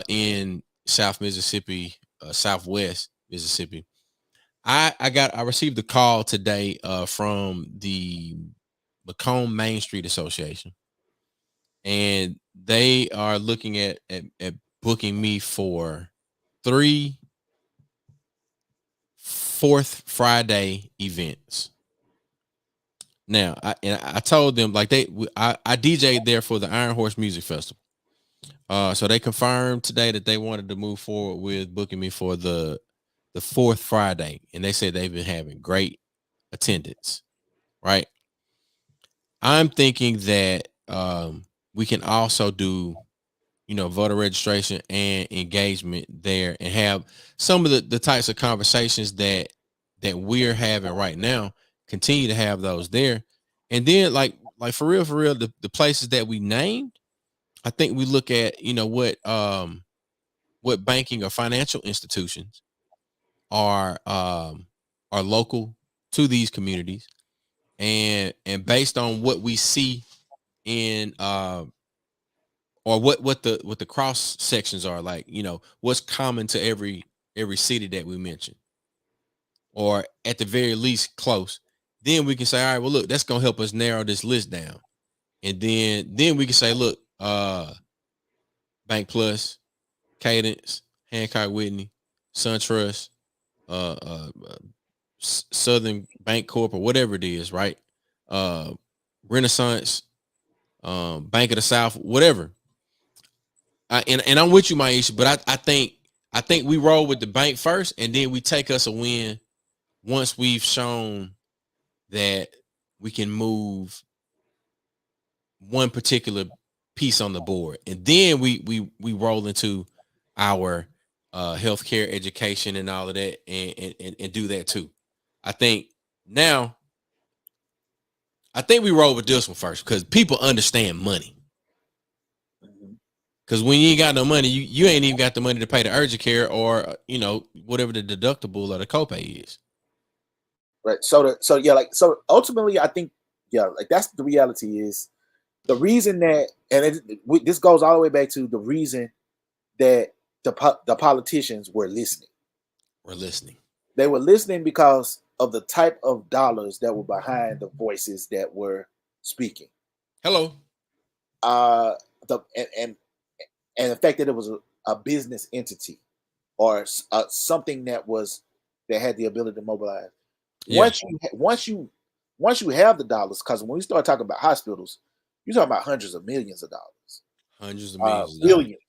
in South Mississippi, Southwest Mississippi. I received a call today from the Macomb Main Street Association, and they are looking at booking me for 3 fourth Friday events. Now, I told them, like, I DJ'd there for the Iron Horse Music Festival. So they confirmed today that they wanted to move forward with booking me for the fourth Friday, and they said they've been having great attendance. Right. I'm thinking that we can also do voter registration and engagement there, and have some of the types of conversations that we're having right now, continue to have those there. And then, like for real, the places that we named, I think we look at what banking or financial institutions are local to these communities, and based on what we see in or what the cross sections are, like, what's common to every city that we mentioned, or at the very least close. Then we can say, all right, well, look, that's gonna help us narrow this list down. And then we can say, look, Bank Plus, Cadence, Hancock Whitney, SunTrust, Southern Bank Corp, or whatever it is, right? uh Renaissance, Bank of the South, whatever. And I'm with you, Maisha, but I think we roll with the bank first, and then we take us a win once we've shown that we can move one particular piece on the board, and then we roll into our healthcare education and all of that, and do that too. I think now I think we roll with this one first, because people understand money. Mhm. Because when you ain't got no money, you ain't even got the money to pay the urgent care, or whatever the deductible or the copay is. Right. So ultimately, I think, yeah, like, that's the reality is the reason that, and this goes all the way back to the reason that the politicians were listening. We're listening. They were listening because of the type of dollars that were behind the voices that were speaking. Hello. Uh, the and the fact that it was a business entity, or something that had the ability to mobilize. Yeah. Once you once you have the dollars, because when we start talking about hospitals, you're talking about hundreds of millions of dollars. Hundreds of millions. Billions.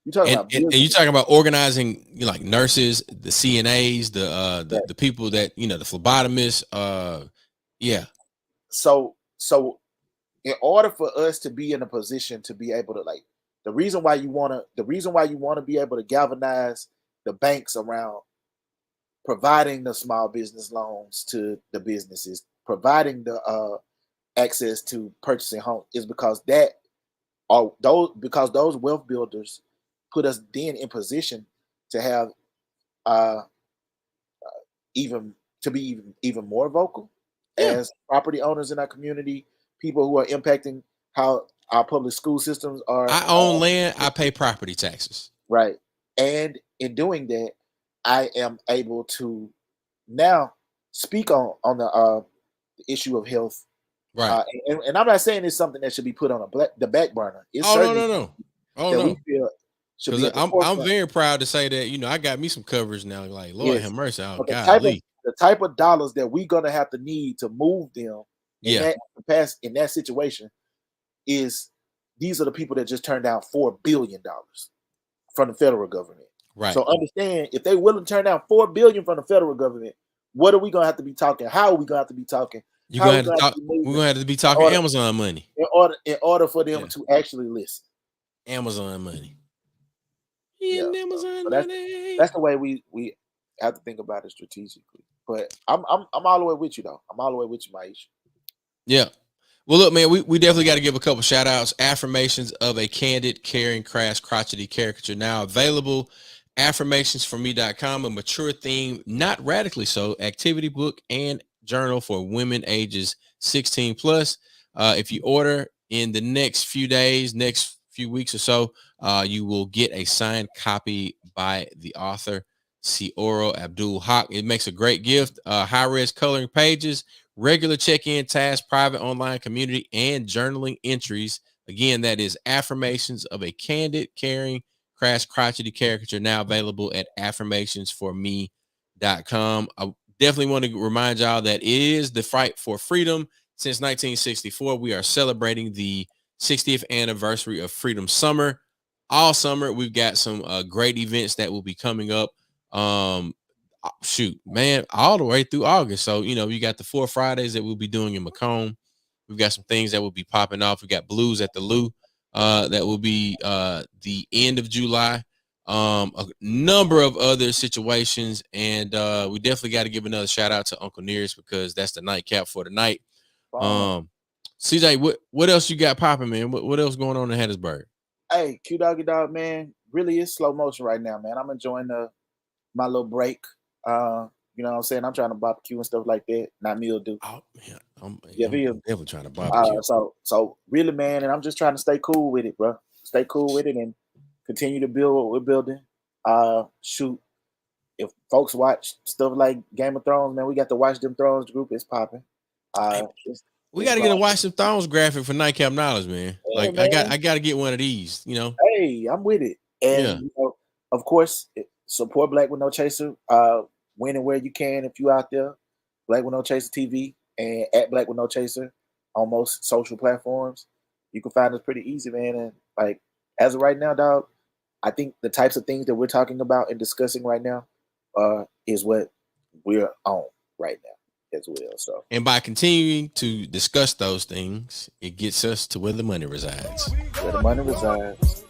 You're talking about billions. And you're talking about organizing, like nurses, the CNAs, the people that, the phlebotomists. Yeah. So in order for us to be in a position to be able to, like, the reason why you want to be able to galvanize the banks around providing the small business loans to the businesses, providing the access to purchasing homes, is because those wealth builders put us then in position to have even more vocal as property owners in our community, people who are impacting how our public school systems are. I own land, I pay property taxes. Right. And in doing that, I am able to now speak on the issue of health. Right. And I'm not saying it's something that should be put on the back burner. It's no. We feel should be I'm very proud to say that, I got me some coverage now. Like, Lord have mercy. Oh, the type of dollars that we're gonna have to need to move them in that situation is, these are the people that just turned down $4 billion from the federal government. Right. So understand, if they willing to turn down $4 billion from the federal government, what are we gonna have to be talking? How are we gonna have to be talking? We're gonna have to be talking Amazon money in order for them to actually listen. Amazon money. Amazon money. That's the way we have to think about it strategically. But I'm all the way with you, though. I'm all the way with you, Maisha. Yeah. Well, look, man, we definitely got to give a couple shout outs. Affirmations of a Candid, Caring, Crass, Crotchety Caricature now available. Affirmationsforme.com, a mature theme, not radically so, activity book and journal for women ages 16 plus. If you order in the next few days, next few weeks or so, you will get a signed copy by the author, Sioro Abdul Haq. It makes a great gift. High-res coloring pages, regular check-in tasks, private online community, and journaling entries. Again, that is Affirmations of a Candid, Caring, Crass, Crotchety Caricature, now available at affirmationsforme.com. I definitely want to remind y'all that it is the fight for freedom. Since 1964, we are celebrating the 60th anniversary of Freedom Summer. All summer, we've got some great events that will be coming up. Shoot, man, all the way through August. So, you got the 4 Fridays that we'll be doing in Macomb. We've got some things that will be popping off. We got Blues at the Lou. That will be the end of July. A number of other situations, and we definitely got to give another shout out to Uncle Nearest, because that's the nightcap for the night. CJ, what else you got popping, man? What else going on in Hattiesburg? Hey, Q Doggy Dog, man, really is slow motion right now, man. I'm enjoying my little break. You know what I'm saying? I'm trying to barbecue and stuff like that. Not meal do. Oh man, I'm definitely trying to barbecue. So really, man, and I'm just trying to stay cool with it, bro. Stay cool with it and continue to build what we're building. Shoot, if folks watch stuff like Game of Thrones, man, we got the Watch Them Thrones group. It's popping. We got to get a Watch Them Thrones graphic for Nightcap Knowledge, man. Yeah, like, man. I got to get one of these. Hey, I'm with it, and of course, support Black with No Chaser. When and where you can, if you out there, Black with No Chaser TV and at Black with No Chaser on most social platforms. You can find us pretty easy, man. And like, as of right now, dog, I think the types of things that we're talking about and discussing right now is what we're on right now as well. So, and by continuing to discuss those things, it gets us to where the money resides. Where the money resides.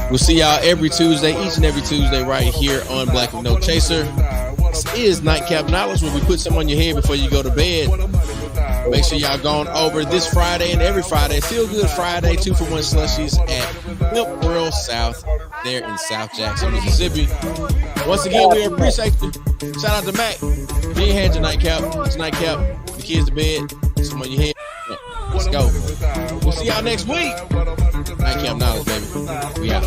We'll see y'all every Tuesday, each and every Tuesday, right here on Black with No Chaser. This is Nightcap Knowledge, where we put some on your head before you go to bed. Make sure y'all going over this Friday and every Friday. Feel Good Friday, 2-for-1 slushies at Milk World South, there in South Jackson, Mississippi. Once again, we appreciate you. Shout out to Mac. He ain't had your nightcap. It's nightcap. The kids to bed. Some on your head. Let's go. We'll see y'all next week. Nightcap Knowledge, baby. We out.